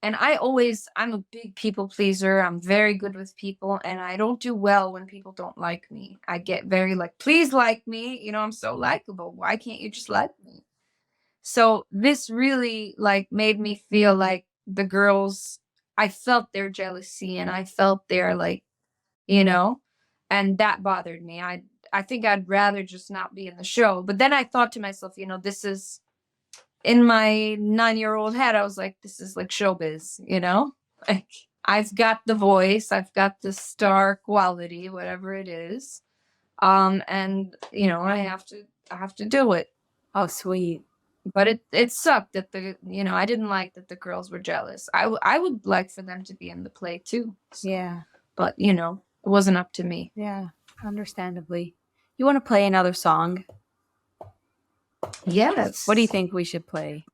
And I'm a big people pleaser. I'm very good with people, and I don't do well when people don't like me. I get very like, please like me. I'm so likable. Why can't you just like me? So this really like made me feel like the girls, I felt their jealousy and I felt their like, you know, and that bothered me. I think I'd rather just not be in the show. But then I thought to myself, this is in my 9-year-old head, I was like, this is like showbiz, Like I've got the voice, I've got the star quality, whatever it is. And I have to do it. Oh, sweet. But it sucked that I didn't like that the girls were jealous. I would like for them to be in the play too. Yeah. But it wasn't up to me. Yeah. Understandably. You want to play another song? Yes. What do you think we should play?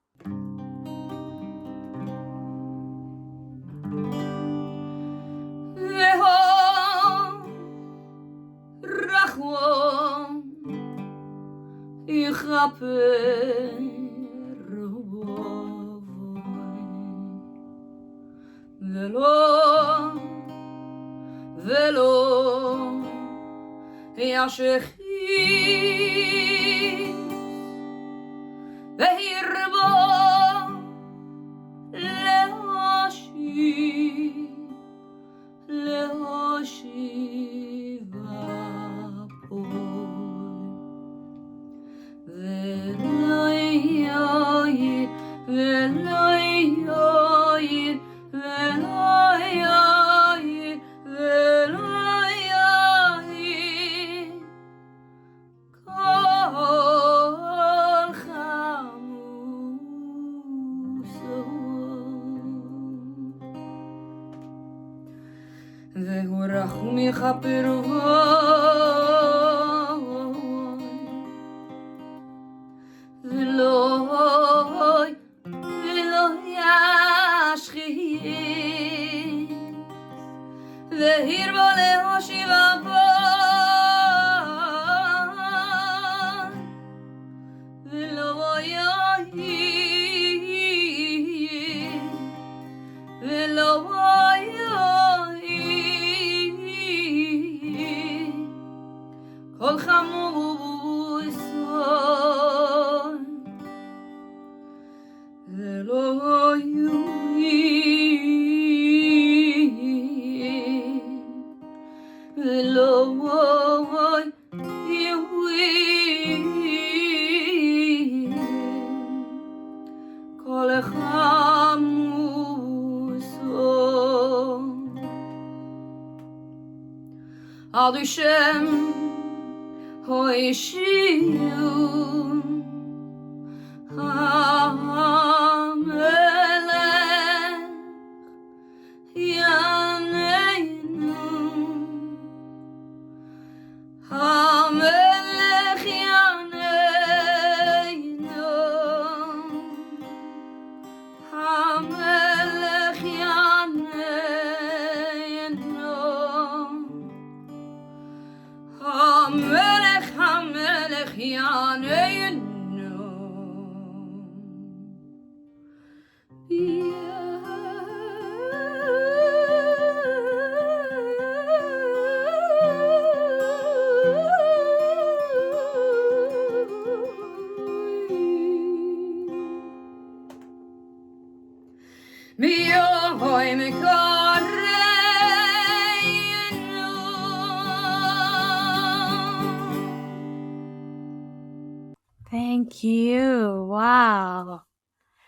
Thank you. Wow.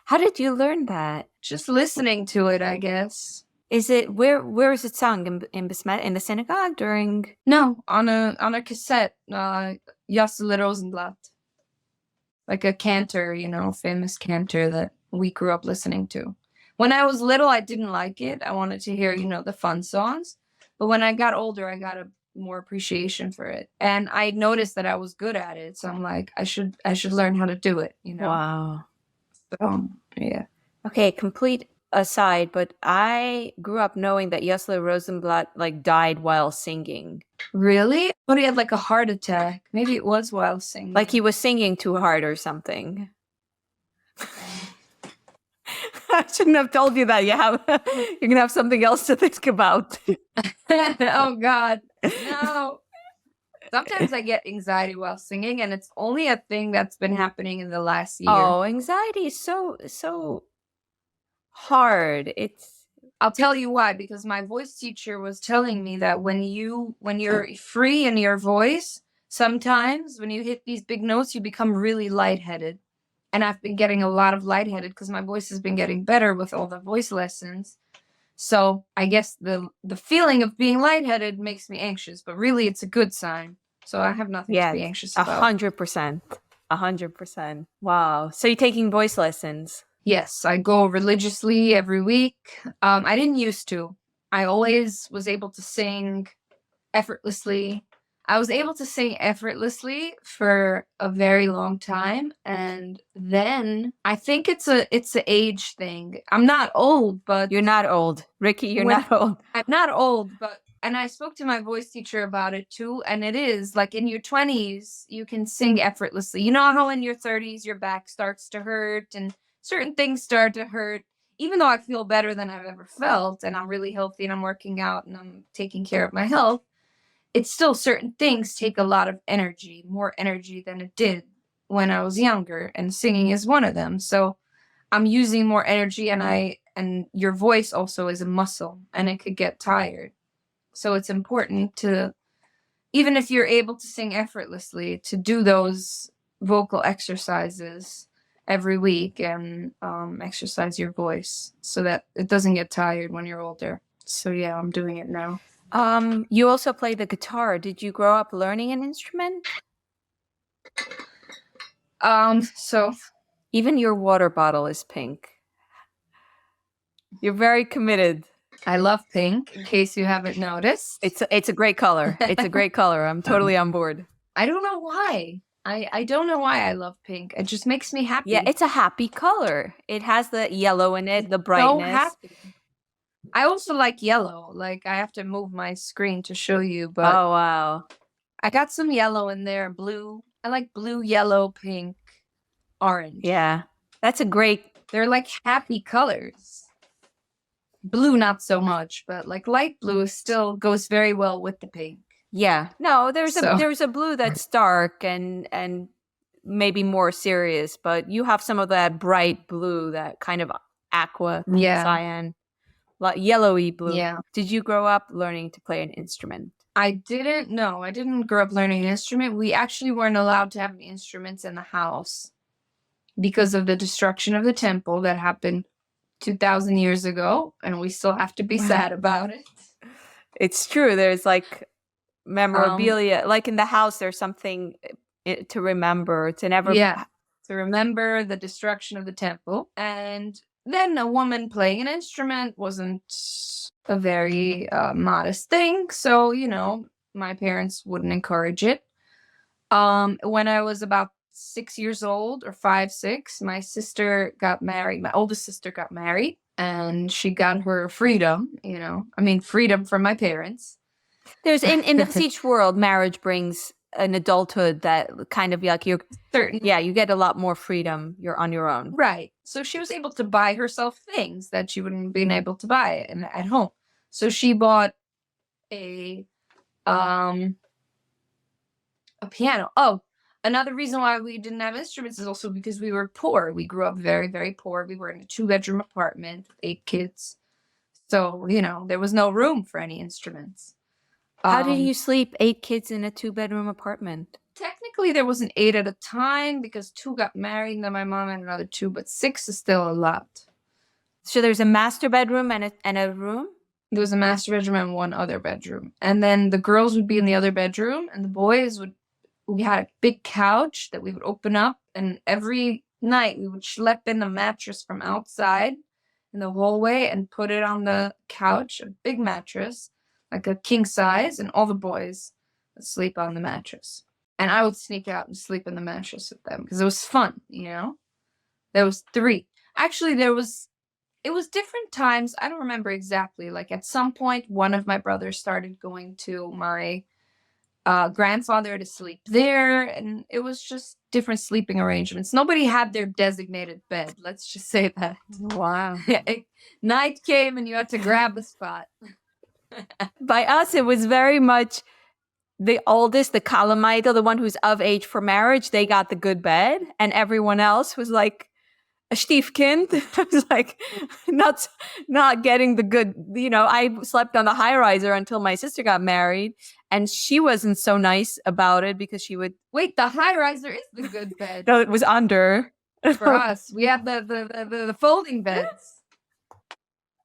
How did you learn that? Just listening to it, I guess. Is it where is it sung in Besmet in the synagogue during? No, on a cassette. Yossele Rosenblatt, like a cantor, famous cantor that we grew up listening to. When I was little, I didn't like it. I wanted to hear, the fun songs. But when I got older, I got a more appreciation for it, and I noticed that I was good at it. So I'm like, I should learn how to do it. Wow. So yeah. Okay, complete aside, but I grew up knowing that Yossele Rosenblatt like died while singing. Really? But he had like a heart attack. Maybe it was while singing. Like he was singing too hard or something. I shouldn't have told you that. You're gonna have something else to think about. Oh God, no. Sometimes I get anxiety while singing, and it's only a thing that's been happening in the last year. Oh, anxiety is so hard. I'll tell you why, because my voice teacher was telling me that when you're free in your voice, sometimes when you hit these big notes, you become really lightheaded. And I've been getting a lot of lightheaded because my voice has been getting better with all the voice lessons. So I guess the feeling of being lightheaded makes me anxious, but really it's a good sign. So I have nothing to be anxious about. 100%. 100%. Wow. So you're taking voice lessons? Yes, I go religiously every week. I didn't used to. I always was able to sing effortlessly. I was able to sing effortlessly for a very long time, and then I think it's a age thing. I'm not old, but You're not old, Ricky. You're when- not old. I'm not old, but and I spoke to my voice teacher about it too, and it is like in your 20s you can sing effortlessly. You know how in your 30s your back starts to hurt and certain things start to hurt. Even though I feel better than I've ever felt, and I'm really healthy and I'm working out and I'm taking care of my health, it's still certain things take a lot of energy, more energy than it did when I was younger, and singing is one of them. So I'm using more energy, and your voice also is a muscle and it could get tired. So it's important to, even if you're able to sing effortlessly, to do those vocal exercises every week and exercise your voice so that it doesn't get tired when you're older. So yeah, I'm doing it now. You also play the guitar. Did you grow up learning an instrument? So Even your water bottle is pink. You're very committed. I love pink, in case you haven't noticed. It's a great color. It's a great color. I'm totally on board. I don't know why. I don't know why I love pink. It just makes me happy. Yeah, it's a happy color. It has the yellow in it, the So brightness. happy. I also like yellow. Like, I have to move my screen to show you, but Oh, wow. I got some yellow in there, blue. I like blue, yellow, pink, orange. Yeah. That's a great. They're like happy colors. Blue, not so much, but like light blue still goes very well with the pink. Yeah. No, there's So- a blue that's dark and maybe more serious, but you have some of that bright blue, that kind of aqua Yeah. cyan, like yellowy blue. Yeah. Did you grow up learning to play an instrument? I didn't grow up learning an instrument. We actually weren't allowed to have any instruments in the house because of the destruction of the temple that happened 2,000 years ago, and we still have to be sad about it. It's true. There's like memorabilia, like in the house. There's something to remember. To never. Yeah, to remember the destruction of the temple. And then a woman playing an instrument wasn't a very modest thing, so my parents wouldn't encourage it. When I was about 6 years old, or 5, 6, my sister got married. My oldest sister got married, and she got her freedom. Freedom from my parents. There's in the Siege world, marriage brings an adulthood that kind of like you're Certain. Yeah, you get a lot more freedom. You're on your own. Right. So she was able to buy herself things that she wouldn't have been able to buy at home. So she bought a piano. Oh, another reason why we didn't have instruments is also because we were poor. We grew up very, very poor. We were in a 2-bedroom apartment with 8 kids. So, there was no room for any instruments. How did you sleep 8 kids in a 2-bedroom apartment? Technically, there wasn't 8 at a time because 2 got married, and then my mom and another 2, but 6 is still a lot. So there's a master bedroom and a room? There was a master bedroom and 1 other bedroom. And then the girls would be in the other bedroom, and the boys we had a big couch that we would open up, and every night we would schlep in a mattress from outside in the hallway and put it on the couch, a big mattress, like a king size, and all the boys would sleep on the mattress. And I would sneak out and sleep in the mattress with them because it was fun, There was 3. Actually, it was different times. I don't remember exactly. Like at some point, one of my brothers started going to my grandfather to sleep there, and it was just different sleeping arrangements. Nobody had their designated bed. Let's just say that. Wow. Night came and you had to grab a spot. By us, it was very much the oldest, the Kalamite, the one who's of age for marriage. They got the good bed, and everyone else was like a stiefkind. I was like, not getting the good. I slept on the high riser until my sister got married, and she wasn't so nice about it because she would. Wait, the high riser is the good bed. No, it was under. For us, we had the folding beds.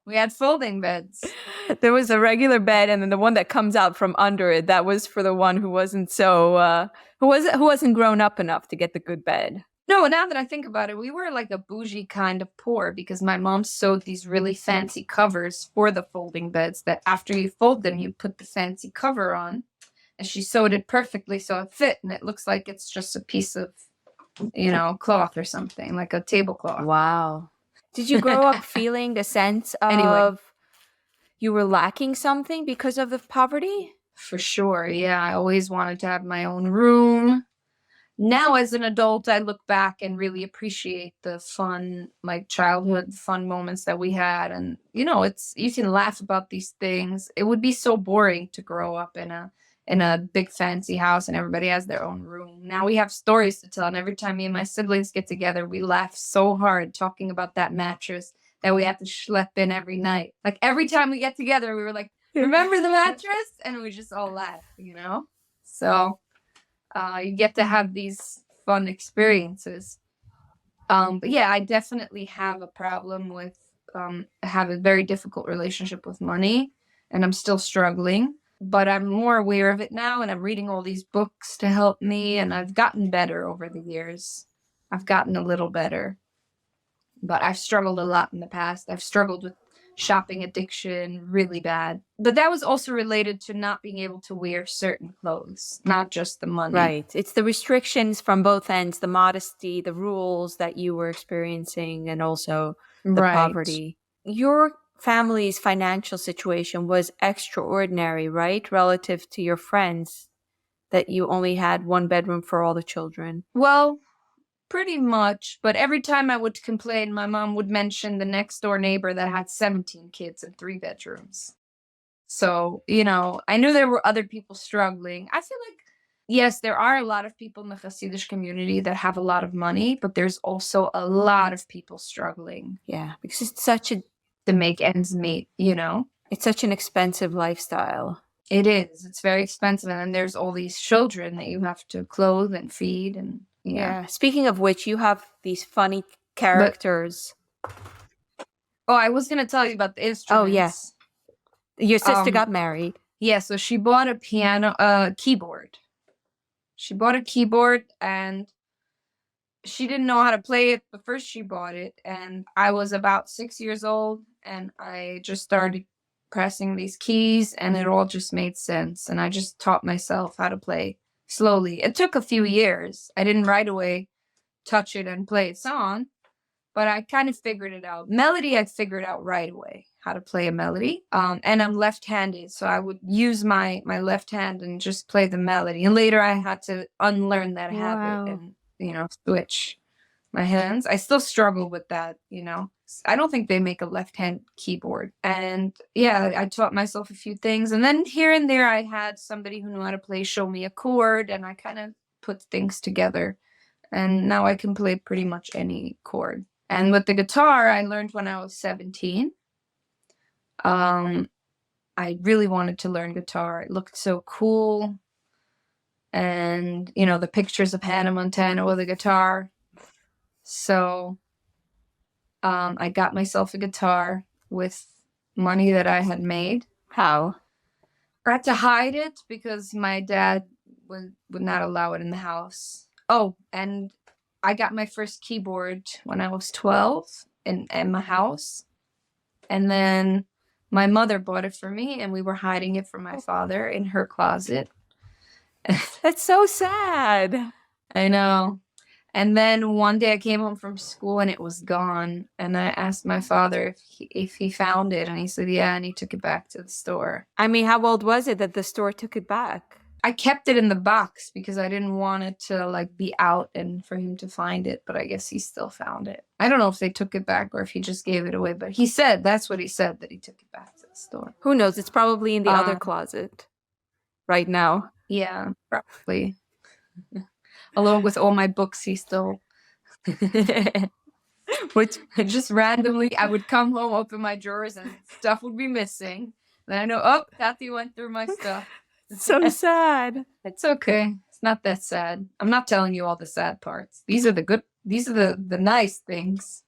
We had folding beds. There was a regular bed, and then the one that comes out from under it. That was for the one who wasn't so who wasn't grown up enough to get the good bed. No, now that I think about it, we were like a bougie kind of poor because my mom sewed these really fancy covers for the folding beds that after you fold them, you put the fancy cover on. And she sewed it perfectly so it fit, and it looks like it's just a piece of, cloth or something, like a tablecloth. Wow. Did you grow up feeling a sense of you were lacking something because of the poverty? For sure, yeah. I always wanted to have my own room. Now, as an adult, I look back and really appreciate the fun, like childhood fun moments that we had. And, you can laugh about these things. It would be so boring to grow up in a big fancy house and everybody has their own room. Now we have stories to tell. And every time me and my siblings get together, we laugh so hard talking about that mattress that we have to schlep in every night. Like every time we get together, we were like, remember the mattress? And we just all laugh, So you get to have these fun experiences. But yeah, I definitely have a problem with, have a very difficult relationship with money, and I'm still struggling, but I'm more aware of it now, and I'm reading all these books to help me, and I've gotten better over the years. I've gotten a little better, but I've struggled a lot in the past. I've struggled with shopping addiction really bad. But that was also related to not being able to wear certain clothes, not just the money. Right. It's the restrictions from both ends, the modesty, the rules that you were experiencing, and also the poverty. Your family's financial situation was extraordinary, right? Relative to your friends, that you only had one bedroom for all the children. Well, pretty much, but every time I would complain, my mom would mention the next door neighbor that had 17 kids and 3 bedrooms. So, I knew there were other people struggling. I feel like, yes, there are a lot of people in the Hasidic community that have a lot of money, but there's also a lot of people struggling. Yeah, because it's such to make ends meet, It's such an expensive lifestyle. It is. It's very expensive. And then there's all these children that you have to clothe and feed and yeah. Speaking of which, you have these funny characters. I was going to tell you about the instruments. Oh, yes. Your sister got married. Yeah, so she bought a keyboard. She bought a keyboard and she didn't know how to play it, but first she bought it. And I was about 6 years old and I just started pressing these keys and it all just made sense. And I just taught myself how to play slowly. It took a few years. I didn't right away touch it and play a song, but I kind of figured it out. Melody, I figured out right away how to play a melody. And I'm left-handed, so I would use my left hand and just play the melody. And later I had to unlearn that habit and, switch my hands. I still struggle with that, I don't think they make a left-hand keyboard. And yeah, I taught myself a few things. And then here and there, I had somebody who knew how to play show me a chord, and I kind of put things together. And now I can play pretty much any chord. And with the guitar, I learned when I was 17. I really wanted to learn guitar. It looked so cool. And, the pictures of Hannah Montana with a guitar. So I got myself a guitar with money that I had made. How? I had to hide it because my dad would not allow it in the house. Oh, and I got my first keyboard when I was 12 in my house. And then my mother bought it for me, and we were hiding it from my father in her closet. That's so sad. I know. And then one day I came home from school and it was gone. And I asked my father if he found it. And he said, yeah, and he took it back to the store. I mean, how old was it that the store took it back? I kept it in the box because I didn't want it to like be out and for him to find it, but I guess he still found it. I don't know if they took it back or if he just gave it away, but he said that's what he said, that he took it back to the store. Who knows? It's probably in the other Uh, closet right now. Yeah, probably. Along with all my books he stole. Which just randomly I would come home, open my drawers, and stuff would be missing. Then I know, oh, Kathy went through my stuff. So sad. It's okay. It's not that sad. I'm not telling you all the sad parts. These are the nice things.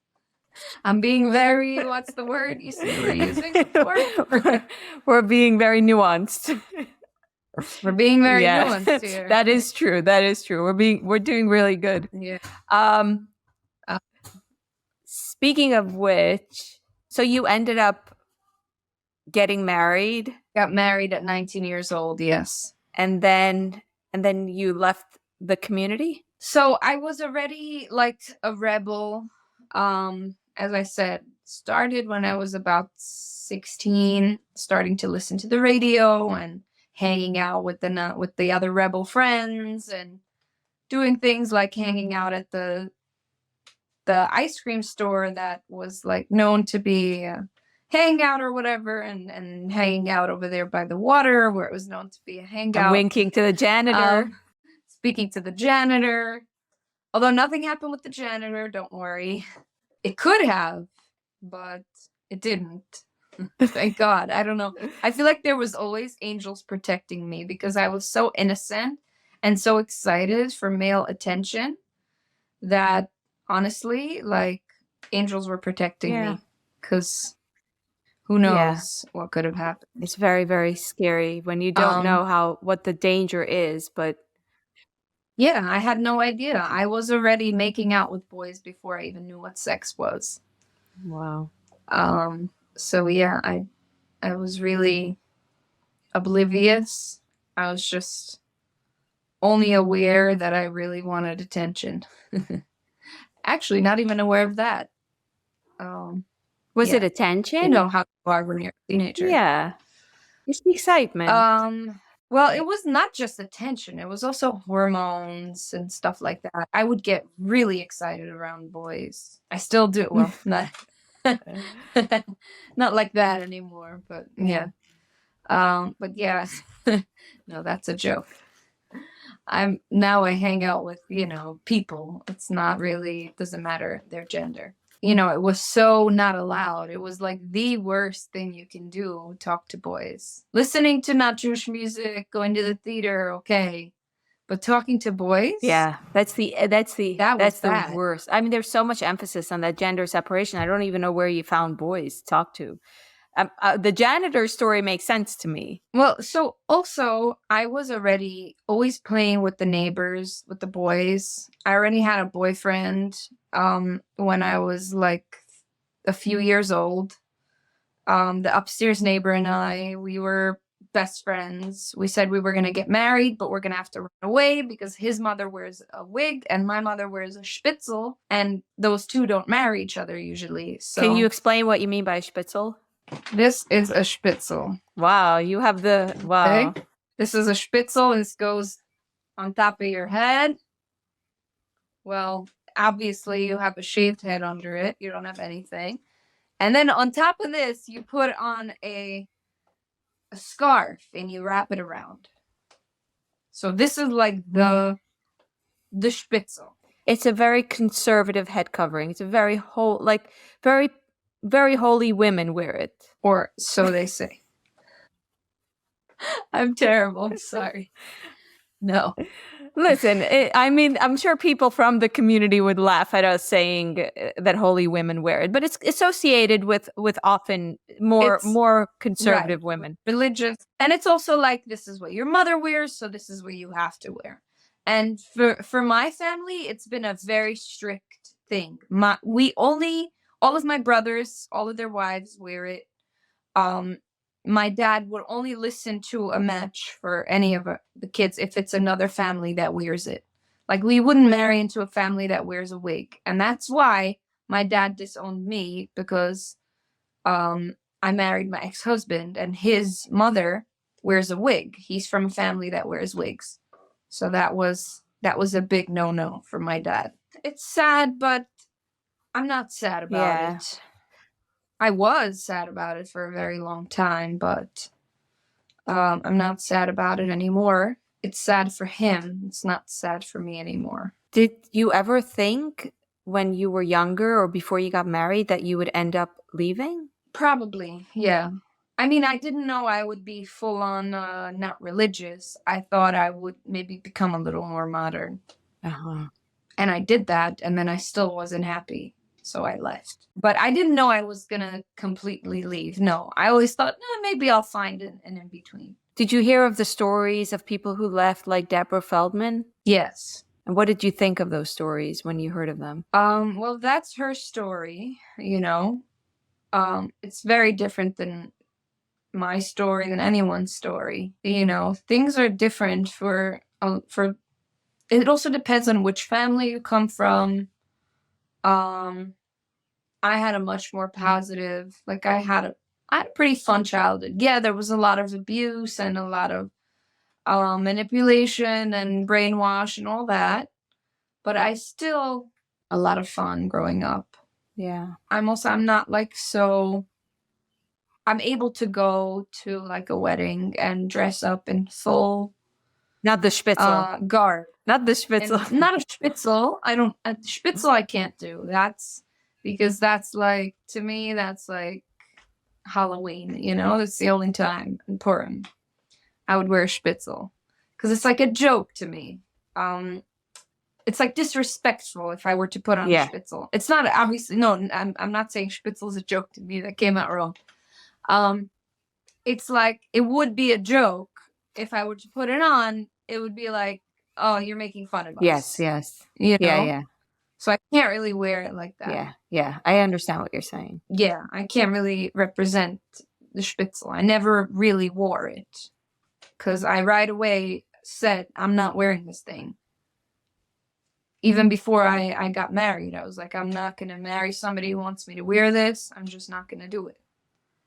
I'm being very, what's the word you were using before? We're being very nuanced. We're being very Yeah, nuanced here. that is true. That is true. We're doing really good. Yeah. Speaking of which, so you ended up getting married, Got married at 19 years old, yes. and then you left the community? So I was already like a rebel. As I said, started when I was about 16, starting to listen to the radio and hanging out with the other rebel friends and doing things like hanging out at the ice cream store that was like known to be a hangout or whatever, and hanging out over there by the water where it was known to be a hangout. And winking to the janitor. Speaking to the janitor. Although nothing happened with the janitor, don't worry. It could have, but it didn't. Thank God. I don't know. I feel like there was always angels protecting me because I was so innocent and so excited for male attention that honestly, like, angels were protecting me, because who knows what could have happened. It's very, very scary when you don't know what the danger is, but yeah, I had no idea. I was already making out with boys before I even knew what sex was. wow. So yeah, I was really oblivious. I was just only aware that I really wanted attention. Actually, not even aware of that. Was yeah. it attention? You know how you are when you're a teenager. Yeah. It's the excitement. Well, it was not just attention. It was also hormones and stuff like that. I would get really excited around boys. I still do. Well, not not like that anymore, but yeah. But yeah. No, that's a joke. I hang out with, people. It's not really, it doesn't matter their gender. It was so not allowed. It was like the worst thing you can do, talk to boys. Listening to not Jewish music, going to the theater, okay. But talking to boys? Yeah, that's the bad. worst. I mean, there's so much emphasis on that gender separation. I don't even know where you found boys to talk to. The janitor story makes sense to me. Well, so also I was already always playing with the neighbors, with the boys. I already had a boyfriend when I was like a few years old. The upstairs neighbor and I, we were best friends. We said we were going to get married, but we're going to have to run away because his mother wears a wig and my mother wears a spitzel, and those two don't marry each other usually. So can you explain what you mean by spitzel? This is a spitzel. Wow, you have wow. Okay? This is a spitzel. This goes on top of your head. Well, obviously you have a shaved head under it. You don't have anything. And then on top of this, you put on a scarf and you wrap it around. So this is like the spitzel. It's a very conservative head covering. It's a very very, very holy women wear it. Or so they say. I'm terrible. I'm sorry. No. Listen, I'm sure people from the community would laugh at us saying that holy women wear it, but it's associated with often more conservative women. Religious. And it's also like, this is what your mother wears, so this is what you have to wear. And for my family, it's been a very strict thing. All of my brothers, all of their wives wear it. My dad would only listen to a match for any of the kids if it's another family that wears it. Like, we wouldn't marry into a family that wears a wig. And that's why my dad disowned me, because I married my ex-husband, and his mother wears a wig. He's from a family that wears wigs. So that was a big no-no for my dad. It's sad, but I'm not sad about Yeah. it. I was sad about it for a very long time, but I'm not sad about it anymore. It's sad for him. It's not sad for me anymore. Did you ever think when you were younger or before you got married that you would end up leaving? Probably, yeah. I mean, I didn't know I would be full on not religious. I thought I would maybe become a little more modern. Uh-huh. And I did that, and then I still wasn't happy. So I left. But I didn't know I was going to completely leave. No, I always thought, maybe I'll find an in between. Did you hear of the stories of people who left, like Deborah Feldman? Yes. And what did you think of those stories when you heard of them? Well, that's her story, you know. It's very different than my story, than anyone's story. You know, things are different for it also depends on which family you come from. I had a much more positive, like I had a pretty fun childhood. Yeah, there was a lot of abuse and a lot of manipulation and brainwash and all that, but I still a lot of fun growing up. Yeah. I'm not like I'm able to go to like a wedding and dress up in full Not the Spitzel. garb. Not the Spitzel. And not a Spitzel. Spitzel I can't do. That's because that's like, to me, that's like Halloween, you know? That's the only time in Purim I would wear a Spitzel. Because it's like a joke to me. It's like disrespectful if I were to put on a Spitzel. It's not, obviously, no, I'm not saying Spitzel is a joke to me. That came out wrong. It's like, it would be a joke if I were to put it on. It would be like, oh, you're making fun of us. Yes. You know? Yeah. So I can't really wear it like that. Yeah. I understand what you're saying. Yeah, I can't really represent the Spitzel. I never really wore it. Because I right away said, I'm not wearing this thing. Even before I got married, I was like, I'm not going to marry somebody who wants me to wear this. I'm just not going to do it.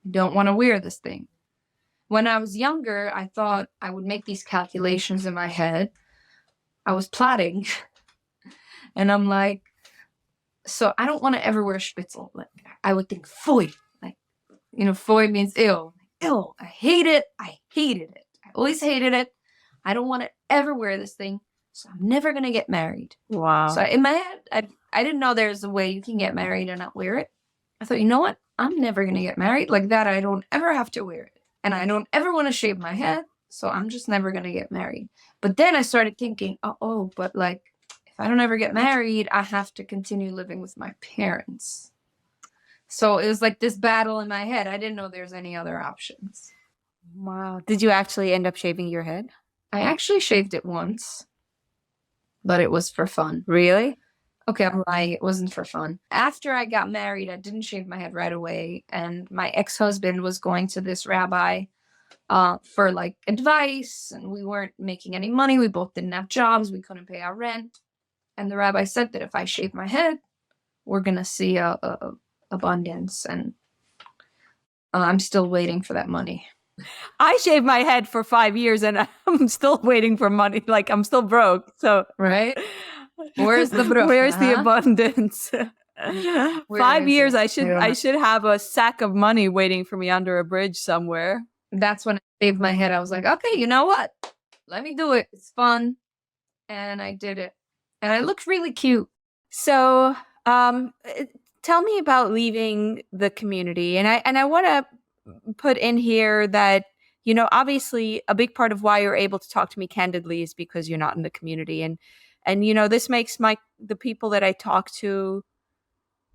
I don't want to wear this thing. When I was younger, I thought I would make these calculations in my head. I was plotting. And I'm like, so I don't want to ever wear Spitzel. Like, I would think, foy. Like, you know, foy means ill. Ill. I hate it. I hated it. I always hated it. I don't want to ever wear this thing. So I'm never going to get married. Wow. So in my head, I didn't know there's a way you can get married and not wear it. I thought, you know what? I'm never going to get married like that. I don't ever have to wear it. And I don't ever want to shave my head. So I'm just never going to get married. But then I started thinking, but like, if I don't ever get married, I have to continue living with my parents. So it was like this battle in my head. I didn't know there's any other options. Wow. Did you actually end up shaving your head? I actually shaved it once, but it was for fun. Really? Okay, I'm lying. It wasn't for fun. After I got married, I didn't shave my head right away. And my ex-husband was going to this rabbi for like advice. And we weren't making any money. We both didn't have jobs. We couldn't pay our rent. And the rabbi said that if I shave my head, we're going to see a abundance. And I'm still waiting for that money. I shaved my head for 5 years and I'm still waiting for money. Like, I'm still broke. So, right? Where's the broke? Where's the abundance? 5 years, it? I should have a sack of money waiting for me under a bridge somewhere. That's when I shaved my head. I was like, okay, you know what? Let me do it. It's fun. And I did it. And I looked really cute. So, tell me about leaving the community. And I want to put in here that, you know, obviously a big part of why you're able to talk to me candidly is because you're not in the community. And you know, this makes the people that I talk to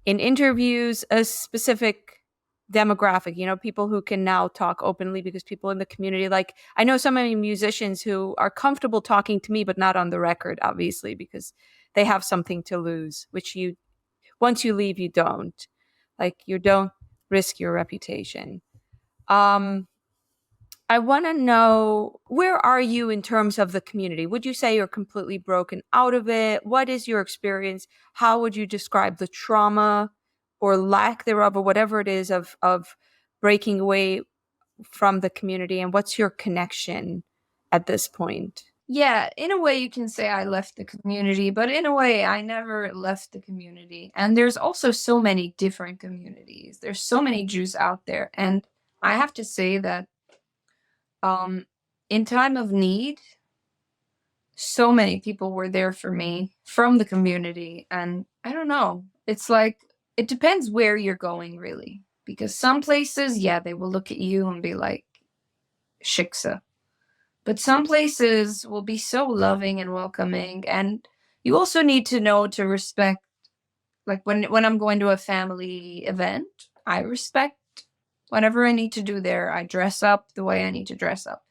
in interviews a specific demographic, you know, people who can now talk openly because people in the community, like I know so many musicians who are comfortable talking to me, but not on the record, obviously, because they have something to lose, which once you leave, you don't. Like, you don't risk your reputation. I want to know, where are you in terms of the community? Would you say you're completely broken out of it? What is your experience? How would you describe the trauma or lack thereof, or whatever it is of breaking away from the community, and what's your connection at this point? Yeah, in a way you can say I left the community, but in a way I never left the community. And there's also so many different communities. There's so many Jews out there. And I have to say that in time of need, so many people were there for me from the community. And I don't know, it's like, it depends where you're going, really. Because some places, yeah, they will look at you and be like, shiksa. But some places will be so loving and welcoming. And you also need to know to respect, like when I'm going to a family event, I respect whatever I need to do there. I dress up the way I need to dress up.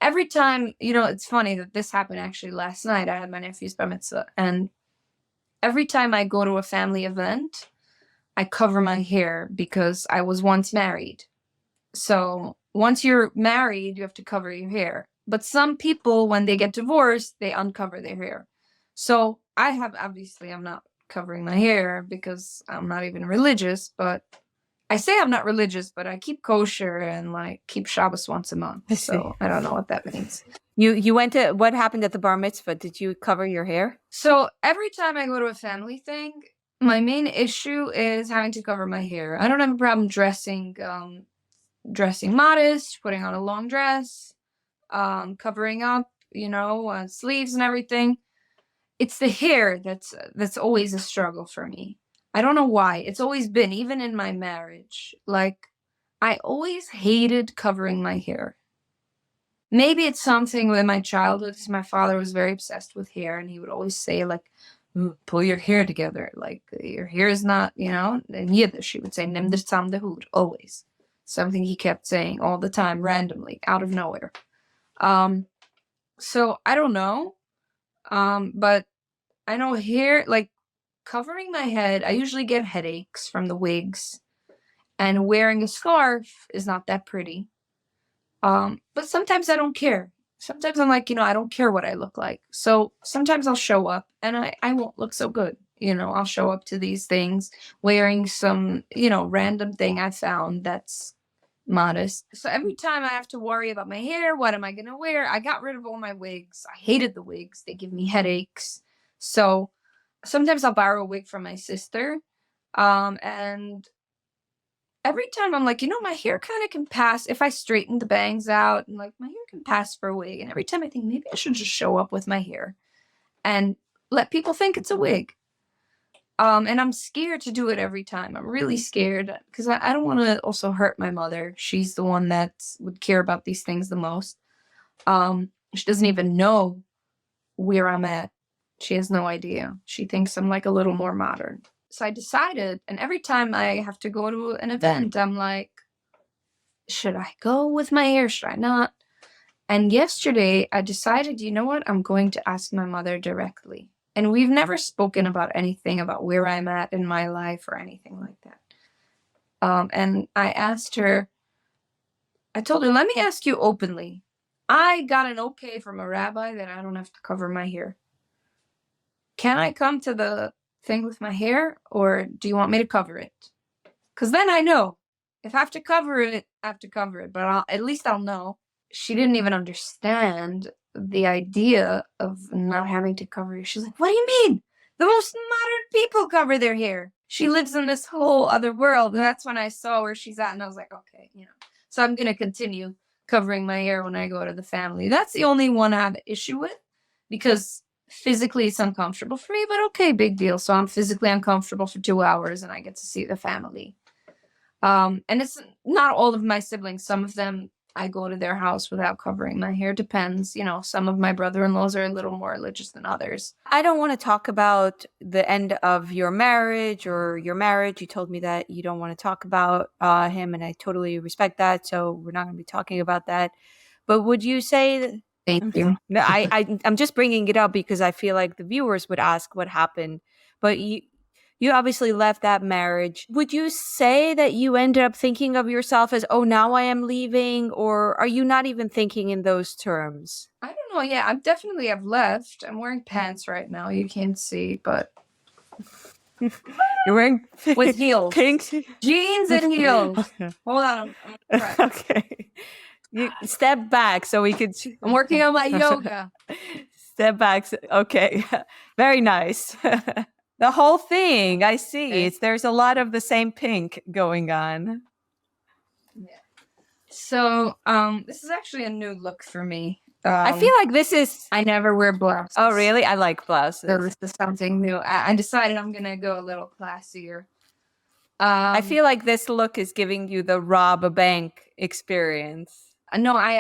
Every time, it's funny that this happened actually last night. I had my nephew's bar mitzvah, and every time I go to a family event, I cover my hair because I was once married. So once you're married, you have to cover your hair. But some people, when they get divorced, they uncover their hair. So I'm not covering my hair because I'm not even religious, but I say I'm not religious, but I keep kosher and like keep Shabbos once a month. I see. So I don't know what that means. You went to, what happened at the bar mitzvah? Did you cover your hair? So every time I go to a family thing, my main issue is having to cover my hair. I don't have a problem dressing modest, putting on a long dress, covering up, sleeves and everything. It's the hair that's always a struggle for me. I don't know why. It's always been, even in my marriage. Like, I always hated covering my hair. Maybe it's something with my childhood, because my father was very obsessed with hair, and he would always say, like, pull your hair together. Like, your hair is not, in Yiddish, he would say, nimm dir zusammen de Hut, always. Something he kept saying all the time, randomly, out of nowhere. So I don't know. But I know hair, like covering my head, I usually get headaches from the wigs, and wearing a scarf is not that pretty. But sometimes I don't care. Sometimes I'm like, I don't care what I look like. So sometimes I'll show up and I won't look so good. I'll show up to these things wearing some, random thing I found that's modest. So every time I have to worry about my hair, what am I going to wear? I got rid of all my wigs. I hated the wigs. They give me headaches. So sometimes I'll borrow a wig from my sister. And every time I'm like, my hair kind of can pass if I straighten the bangs out, and like my hair can pass for a wig. And every time I think maybe I should just show up with my hair and let people think it's a wig. And I'm scared to do it every time. I'm really scared because I don't want to also hurt my mother. She's the one that would care about these things the most. She doesn't even know where I'm at. She has no idea. She thinks I'm like a little more modern. So I decided, and every time I have to go to an event, I'm like, should I go with my hair? Should I not? And yesterday I decided, you know what? I'm going to ask my mother directly. And we've never spoken about anything about where I'm at in my life or anything like that. And I asked her, I told her, let me ask you openly. I got an okay from a rabbi that I don't have to cover my hair. Can I come to the thing with my hair, or do you want me to cover it? Because then I know. If I have to cover it, I have to cover it. But at least I'll know. She didn't even understand the idea of not having to cover it. She's like, what do you mean? The most modern people cover their hair. She lives in this whole other world. And that's when I saw where she's at. And I was like, okay, So I'm going to continue covering my hair when I go to the family. That's the only one I have an issue with, because physically it's uncomfortable for me, but okay, big deal. So I'm physically uncomfortable for 2 hours and I get to see the family. And it's not all of my siblings. Some of them, I go to their house without covering my hair. Depends. Some of my brother-in-laws are a little more religious than others. I don't want to talk about the end of your marriage or your marriage. You told me that you don't want to talk about him, and I totally respect that. So we're not going to be talking about that. But would you say that? Thank you. No, I'm just bringing it up because I feel like the viewers would ask what happened. But you obviously left that marriage. Would you say that you ended up thinking of yourself as, oh, now I am leaving? Or are you not even thinking in those terms? I don't know. Yeah, I've left. I'm wearing pants right now. You can't see, but You're wearing With heels. pink Jeans and heels. Okay. Hold on. I'm prep. Okay. You step back so we could. I'm working on my yoga. Step back. Okay. Very nice. The whole thing. I see. Okay. There's a lot of the same pink going on. So, this is actually a new look for me. I feel like this is. I never wear blouses. Oh, really? I like So blouses. this is something new. I decided I'm gonna go a little classier. I feel like this look is giving you the rob a bank experience. No, I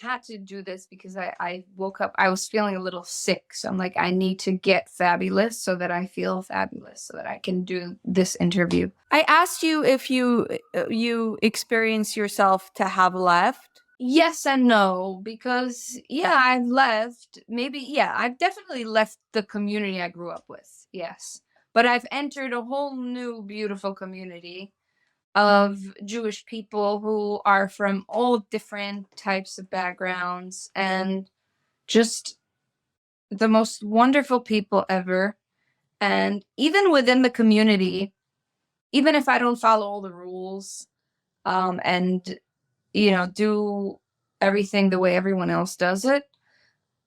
had to do this because I woke up, I was feeling a little sick. So I'm like, I need to get fabulous so that I feel fabulous so that I can do this interview. I asked you if you experience yourself to have left. Yes and no, because I've left. Maybe, I've definitely left the community I grew up with. Yes. But I've entered a whole new beautiful community of Jewish people who are from all different types of backgrounds and just the most wonderful people ever. And even within the community, even if I don't follow all the rules, and do everything the way everyone else does it,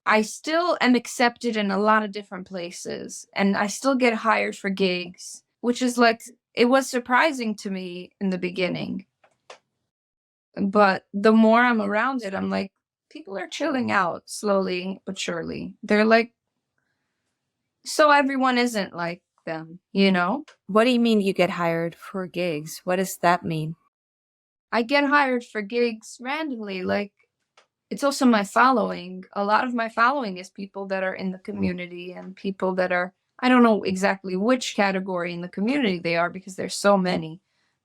I still am accepted in a lot of different places, and I still get hired for gigs, which is like, it was surprising to me in the beginning. But the more I'm around it, I'm like, people are chilling out slowly but surely. They're like, so everyone isn't like them, What do you mean you get hired for gigs? What does that mean? I get hired for gigs randomly. Like, it's also my following. A lot of my following is people that are in the community and people that are, I don't know exactly which category in the community they are because there's so many,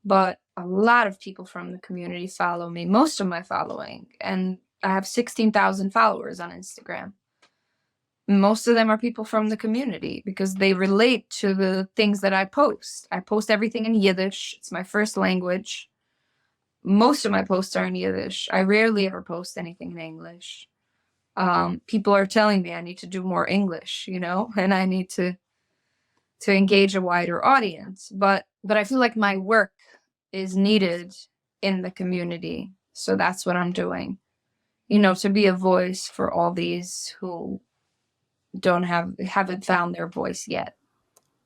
but a lot of people from the community follow me, most of my following. And I have 16,000 followers on Instagram. Most of them are people from the community because they relate to the things that I post. I post everything in Yiddish. It's my first language. Most of my posts are in Yiddish. I rarely ever post anything in English. People are telling me I need to do more English, and I need to engage a wider audience. But I feel like my work is needed in the community. So that's what I'm doing, to be a voice for all these who haven't found their voice yet.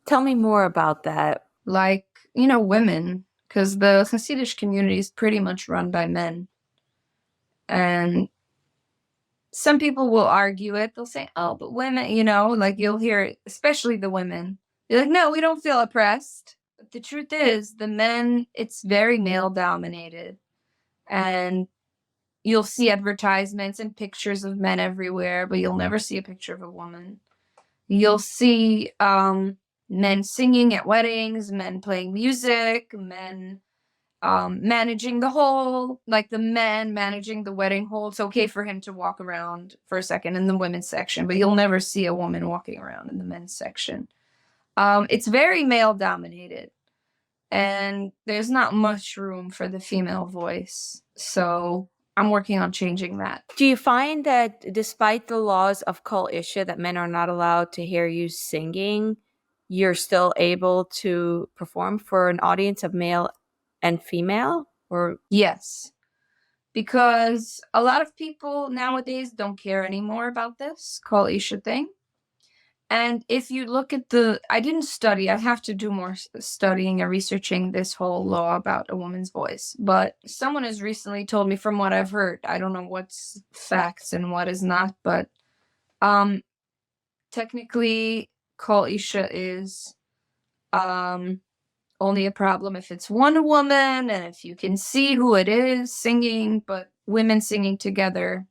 Tell me more about that. Like, women, because the Hasidic community is pretty much run by men. And some people will argue it. They'll say, oh, but women, like you'll hear it, especially the women. They're like, no, we don't feel oppressed. But the truth is, the men, it's very male dominated. And you'll see advertisements and pictures of men everywhere, but you'll never see a picture of a woman. You'll see men singing at weddings, men playing music, men managing the hall, like the man managing the wedding hall. It's okay for him to walk around for a second in the women's section, but you'll never see a woman walking around in the men's section. It's very male dominated, and there's not much room for the female voice. So I'm working on changing that. Do you find that despite the laws of Kol Isha that men are not allowed to hear you singing, you're still able to perform for an audience of male and female? Or yes, because a lot of people nowadays don't care anymore about this Kol Isha thing. And if you look at I didn't study, I have to do more studying and researching this whole law about a woman's voice. But someone has recently told me, from what I've heard, I don't know what's facts and what is not, but technically Kol Isha is only a problem if it's one woman and if you can see who it is singing, but women singing together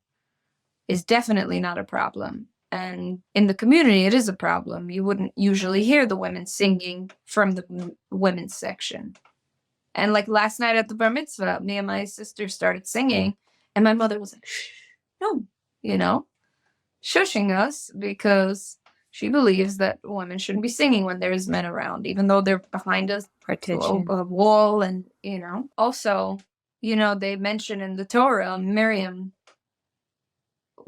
is definitely not a problem. And in the community, it is a problem. You wouldn't usually hear the women singing from the women's section. And like last night at the bar mitzvah, me and my sister started singing, and my mother was like, shh, no, shushing us because she believes that women shouldn't be singing when there's men around, even though they're behind us, partition, a wall, and Also, they mention in the Torah, Miriam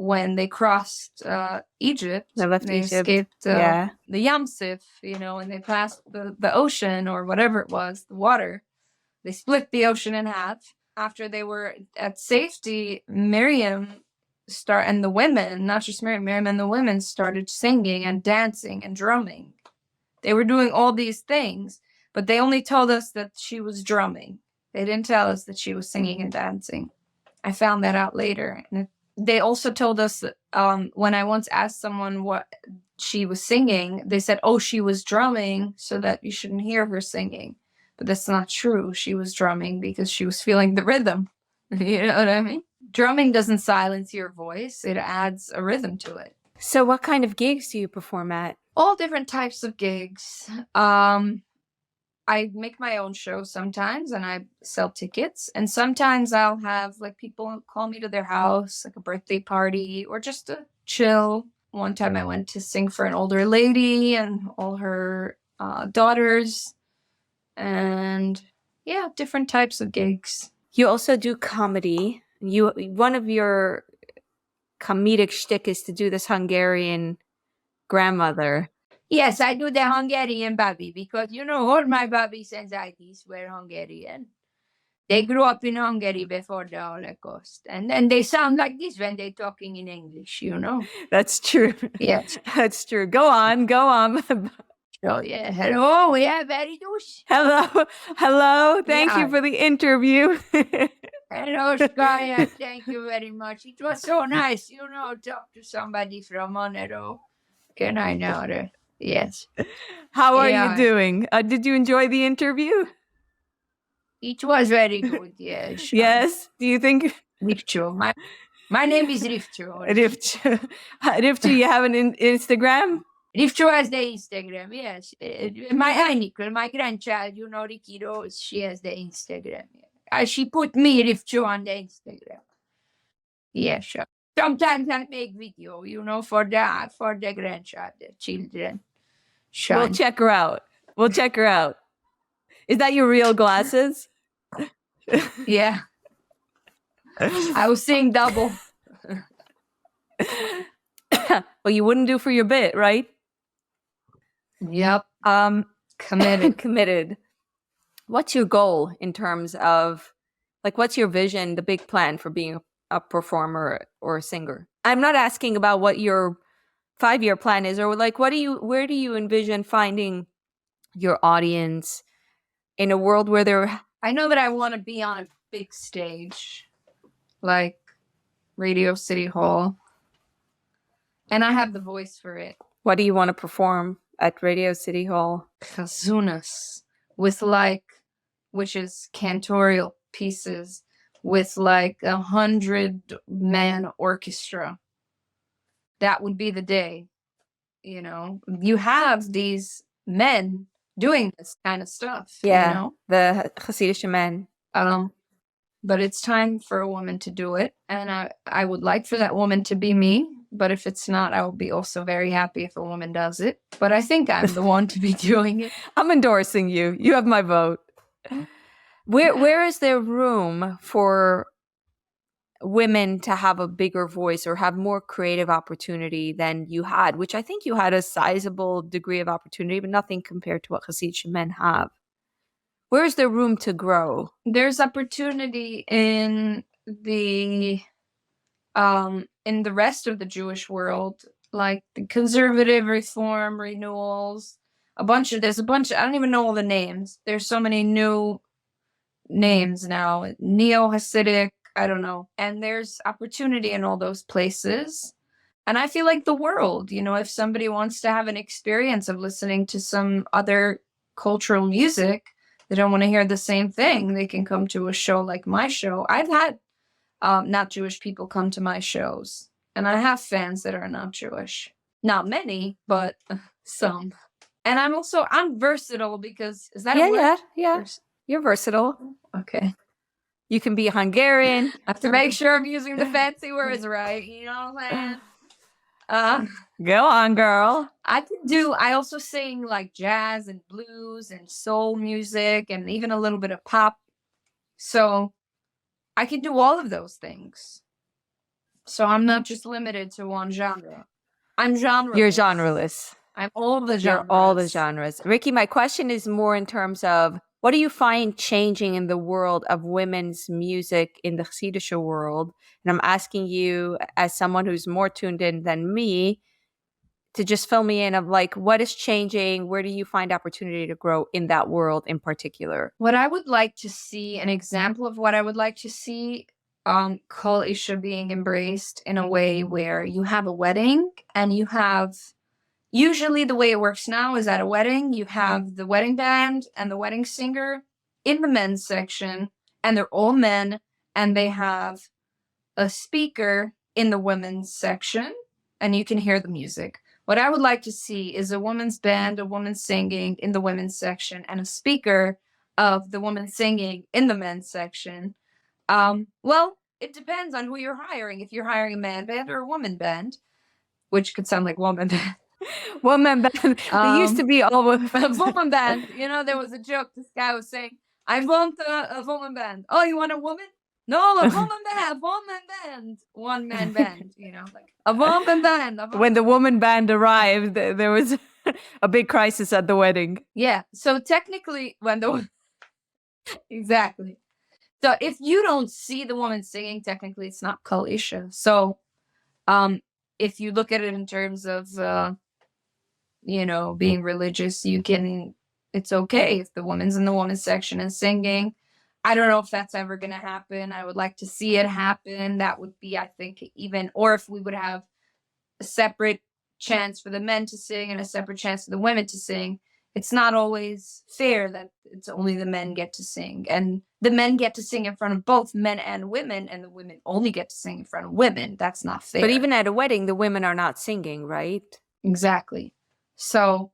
when they crossed Egypt. They left They Egypt. escaped Yeah. the Yam Suf, and they passed the ocean or whatever it was, the water. They split the ocean in half. After they were at safety, Miriam and the women, not just Miriam and the women started singing and dancing and drumming. They were doing all these things, but they only told us that she was drumming. They didn't tell us that she was singing and dancing. I found that out later. And they also told us that when I once asked someone what she was singing, they said, oh, she was drumming so that you shouldn't hear her singing. But that's not true. She was drumming because she was feeling the rhythm. You know what I mean? Drumming doesn't silence your voice. It adds a rhythm to it. So what kind of gigs do you perform at? All different types of gigs. I make my own show sometimes and I sell tickets. And sometimes I'll have like people call me to their house, like a birthday party or just to chill. One time I went to sing for an older lady and all her daughters. And yeah, different types of gigs. You also do comedy. One of your comedic shtick is to do this Hungarian grandmother. Yes, I do the Hungarian baby because, all my babies and zaddies were Hungarian. They grew up in Hungary before the Holocaust. And then they sound like this when they're talking in English, That's true. Yes. That's true. Go on. Oh, yeah. Hello. Yeah, very nice. Hello. Thank you Yeah. for the interview. Hello, Skaya. Thank you very much. It was so nice, talk to somebody from Monero. Can I know that? Yes. How are Yeah. you doing? Did you enjoy the interview? It was very good, yes. Yes. Do you think Rifcho. My name is Rifcho. Rifcho, you have an Instagram? Rifcho has the Instagram, yes. My Heineken, my grandchild, Ricky Rose, she has the Instagram. She put me, Rifcho, on the Instagram. Yeah, sure. Sometimes I make video, for the grandchild, the children. Sure. We'll check her out. Is that your real glasses? Yeah. I was seeing double. Well, you wouldn't do for your bit, right? Yep. Committed. Committed. What's your goal in terms of, what's your vision, the big plan for being a performer or a singer? I'm not asking about what your 5-year plan is, or where do you envision finding your audience in a world where I know that I want to be on a big stage, like Radio City Hall. And I have the voice for it. What do you want to perform at Radio City Hall? Chazunas, which is cantorial pieces with 100-man orchestra. That would be the day. You have these men doing this kind of stuff. Yeah, the Hasidische men. But it's time for a woman to do it. And I would like for that woman to be me. But if it's not, I will be also very happy if a woman does it. But I think I'm the one to be doing it. I'm endorsing you. You have my vote. Where is there room for women to have a bigger voice or have more creative opportunity than you had, which I think you had a sizable degree of opportunity, but nothing compared to what Hasidische men have? Where is there room to grow? There's opportunity in the rest of the Jewish world, like the conservative reform renewals, there's a bunch, I don't even know all the names. There's so many new names now, neo-Hasidic, I don't know. And there's opportunity in all those places. And I feel like the world, if somebody wants to have an experience of listening to some other cultural music, they don't want to hear the same thing, they can come to a show like my show. I've had not Jewish people come to my shows. And I have fans that are not Jewish. Not many, but some. And I'm versatile because, is that a word? Yeah. You're versatile. Okay. You can be Hungarian. I have to make sure I'm using the fancy words right. You know what I'm saying? Go on, girl. I also sing jazz and blues and soul music and even a little bit of pop. So I can do all of those things. So I'm not just limited to one genre. I'm genreless. You're genreless. I'm all the genres. You're all the genres. Ricky, my question is more in terms of what do you find changing in the world of women's music in the Hasidische world? And I'm asking you, as someone who's more tuned in than me, to just fill me in of like what is changing? Where do you find opportunity to grow in that world in particular? What I would like to see, an example of what I would like to see, Kol Isha being embraced in a way where you have a wedding and you have, usually the way it works now is at a wedding, you have the wedding band and the wedding singer in the men's section, and they're all men, and they have a speaker in the women's section, and you can hear the music. What I would like to see is a woman's band, a woman singing in the women's section, and a speaker of the woman singing in the men's section. Well, it depends on who you're hiring. If you're hiring a man band or a woman band, which could sound like woman band. Woman band. They used to be all a woman band. You know, there was a joke. This guy was saying, "I want a woman band." Oh, you want a woman? No, a woman band. Woman band. One man band. You know, like a woman band. When the woman band arrived, there was a big crisis at the wedding. Yeah. So technically, when the exactly. So if you don't see the woman singing, technically it's not Kol Isha. So, if you look at it in terms of, you know, being religious, it's okay if the woman's in the woman's section and singing. I don't know if that's ever going to happen. I would like to see it happen. That would be, I think, or if we would have a separate chance for the men to sing and a separate chance for the women to sing. It's not always fair that it's only the men get to sing, and the men get to sing in front of both men and women, and the women only get to sing in front of women. That's not fair. But even at a wedding, the women are not singing, right? Exactly. So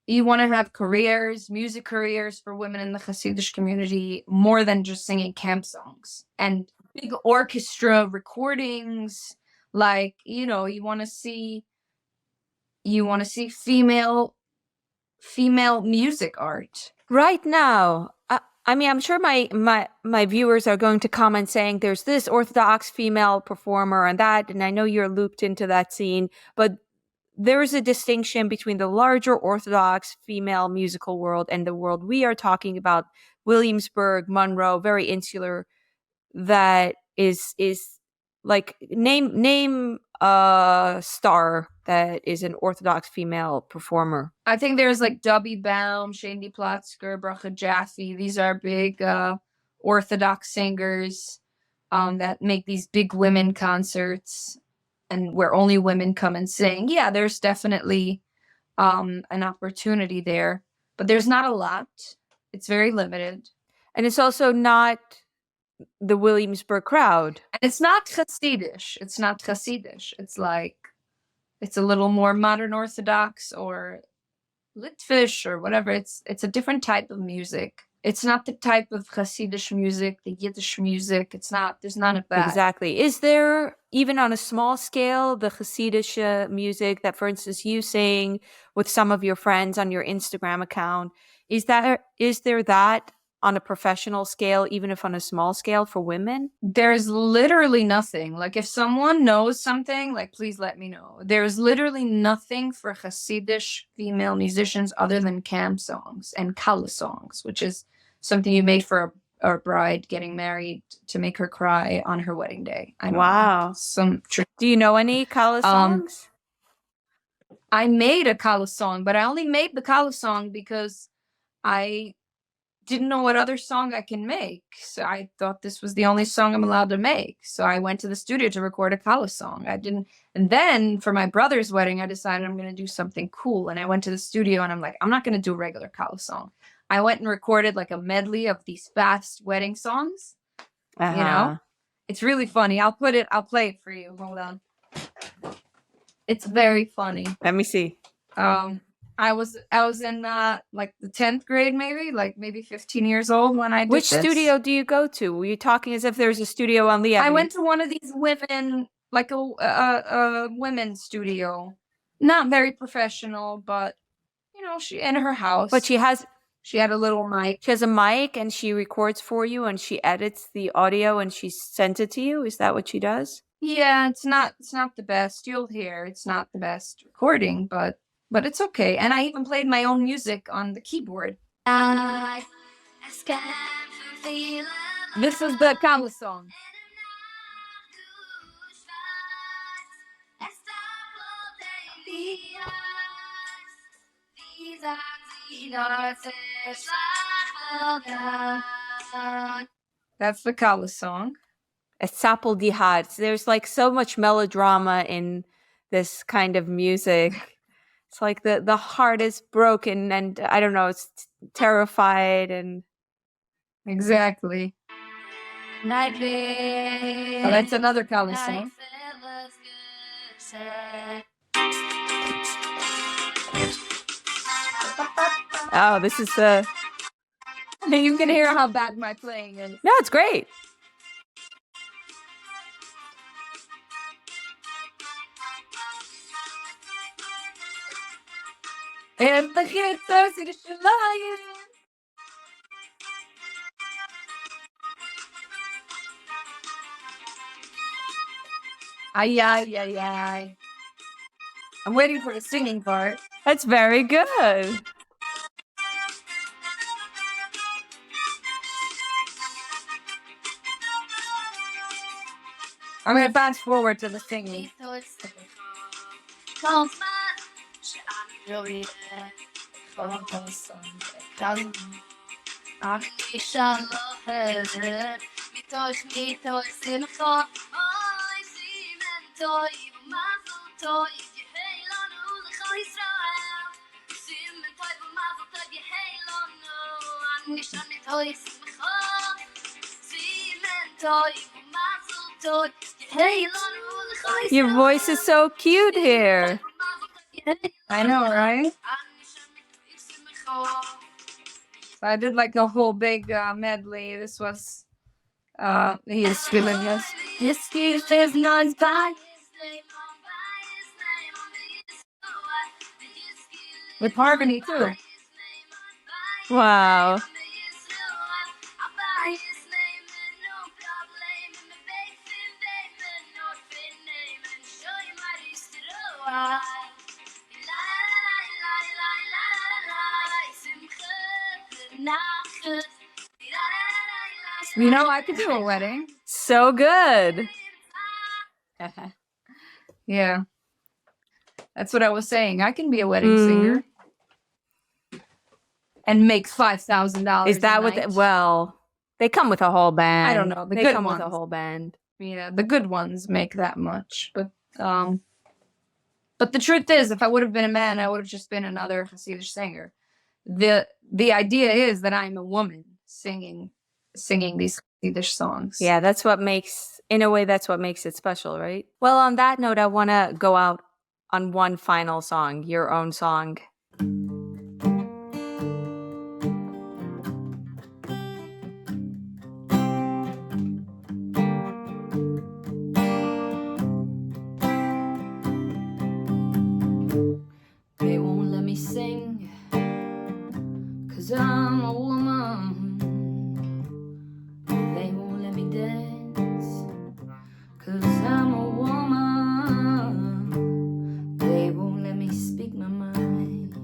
you want to have careers, music careers for women in the Hasidic community, more than just singing camp songs and big orchestra recordings. Like, you know, you want to see female music art right now. I mean, I'm sure my viewers are going to comment saying there's this Orthodox female performer and that, and I know you're looped into that scene, but there is a distinction between the larger Orthodox female musical world and the world we are talking about, Williamsburg, Monroe, very insular, that is like name a star that is an Orthodox female performer. I think there's like Dubby Baum, Shandi Platzker, Bracha Jaffe. These are big Orthodox singers that make these big women concerts and where only women come and sing. Yeah, there's definitely an opportunity there, but there's not a lot. It's very limited. And it's also not the Williamsburg crowd. And it's not Hasidish. It's not Hasidish. It's like, it's a little more modern Orthodox or Litvish or whatever. It's a different type of music. It's not the type of Hasidish music, the Yiddish music. It's not, there's none of that. Exactly. Is there, even on a small scale, the Hasidish music that, for instance, you sing with some of your friends on your Instagram account, is there that on a professional scale, even if on a small scale for women? There's literally nothing. Like, if someone knows something, like, please let me know. There's literally nothing for Hasidish female musicians other than camp songs and kala songs, which is something you made for a bride getting married to make her cry on her wedding day. Wow. Do you know any kala songs? I made a kala song, but I only made the kala song because I didn't know what other song I can make. So I thought this was the only song I'm allowed to make. So I went to the studio to record a kala song. And then for my brother's wedding, I decided I'm going to do something cool. And I went to the studio and I'm like, I'm not going to do a regular kala song. I went and recorded like a medley of these fast wedding songs. You know, it's really funny. I'll play it for you. Hold on. It's very funny. Let me see. I was in like the 10th grade, maybe 15 years old when I did Which studio do you go to? Were you talking as if there's a studio on the avenue? I went to one of these women, like a women's studio. Not very professional, but you know, she in her house. But she had a little mic. She has a mic and she records for you and she edits the audio and she sends it to you. Is that what she does? Yeah, it's not the best. You'll hear it's not the best recording, but it's okay. And I even played my own music on the keyboard. This is the Kala song. That's the Kala song. Sapaldehad. There's like so much melodrama in this kind of music. It's like the heart is broken and I don't know, it's terrified and Exactly. Oh, that's another Kala song. oh, this is the You can hear how bad my playing is. no, it's great. And the kids are sitting lying. Ay, ay, ay, ay. I'm waiting for the singing part. That's very good. I'm gonna fast forward to the singing. Your voice is so cute here. I know, right? So I did like a whole big medley. This was he is feeling yes. Excuse is not by with harmony too. Wow. You know, I could do a wedding. So good. Yeah. That's what I was saying. I can be a wedding singer. And make $5,000. Is that what? Well, they come with a whole band. I don't know. They good come ones. with a whole band. Yeah, the good ones make that much. But the truth is, if I would have been a man, I would have just been another Hasidic singer. The idea is that I'm a woman singing these Hasidic songs. Yeah, that's what makes, in a way, that's what makes it special, right? Well, on that note, I want to go out on one final song, your own song. They won't let me sing 'cause I'm a woman. They won't let me dance 'cause I'm a woman. They won't let me speak my mind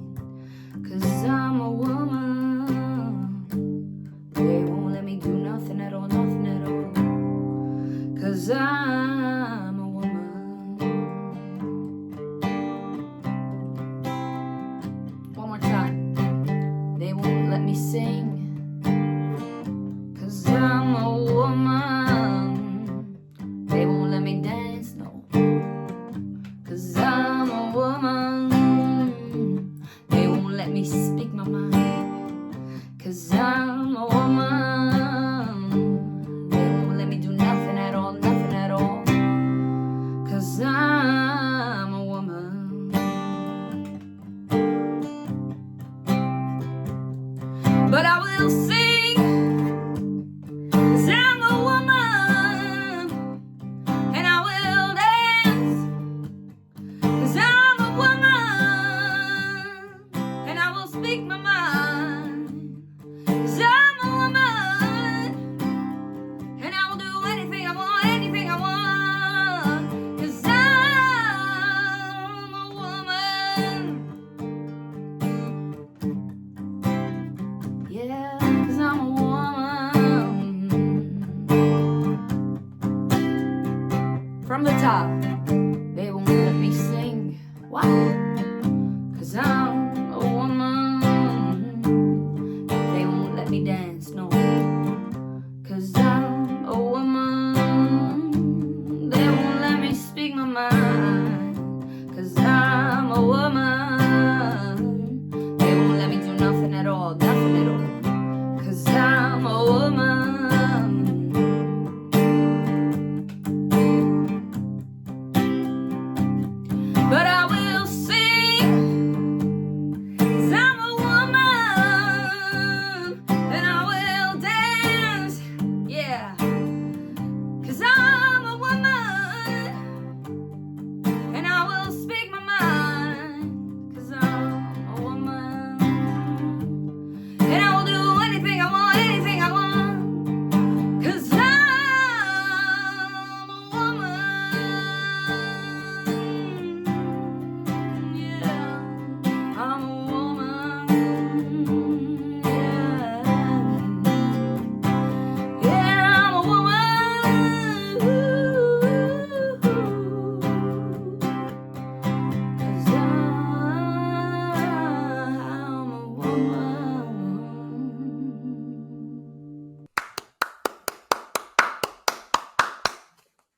'cause I'm a woman. They won't let me do nothing at all 'cause I'm a woman. One more time. They won't let me sing 'cause I'm a woman. They won't let me dance, no, 'cause I'm a woman. They won't let me speak my mind 'cause I'm a woman. They won't let me do nothing at all 'cause I'm a woman. But I will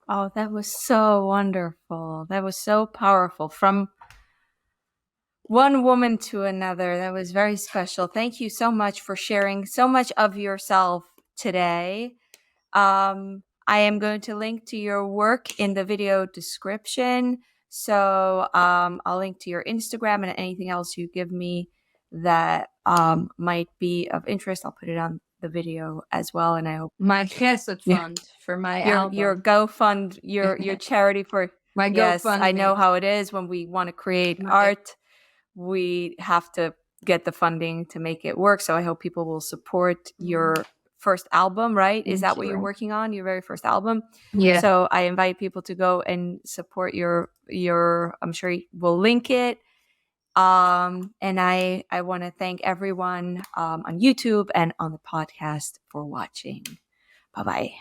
Oh, that was so wonderful. That was so powerful. From one woman to another. That was very special. Thank you so much for sharing so much of yourself today. I am going to link to your work in the video description. So I'll link to your Instagram and anything else you give me that might be of interest. I'll put it on the video as well. And I hope My Chesed fund for my your album. GoFund, your charity for My yes, I know GoFundMe. how it is when we want to create My- art. We have to get the funding to make it work. So I hope people will support your first album, right? Is Thank that what you. you're working on? Your very first album? Yeah. So I invite people to go and support your I'm sure we'll link it. And I want to thank everyone on YouTube and on the podcast for watching. Bye-bye.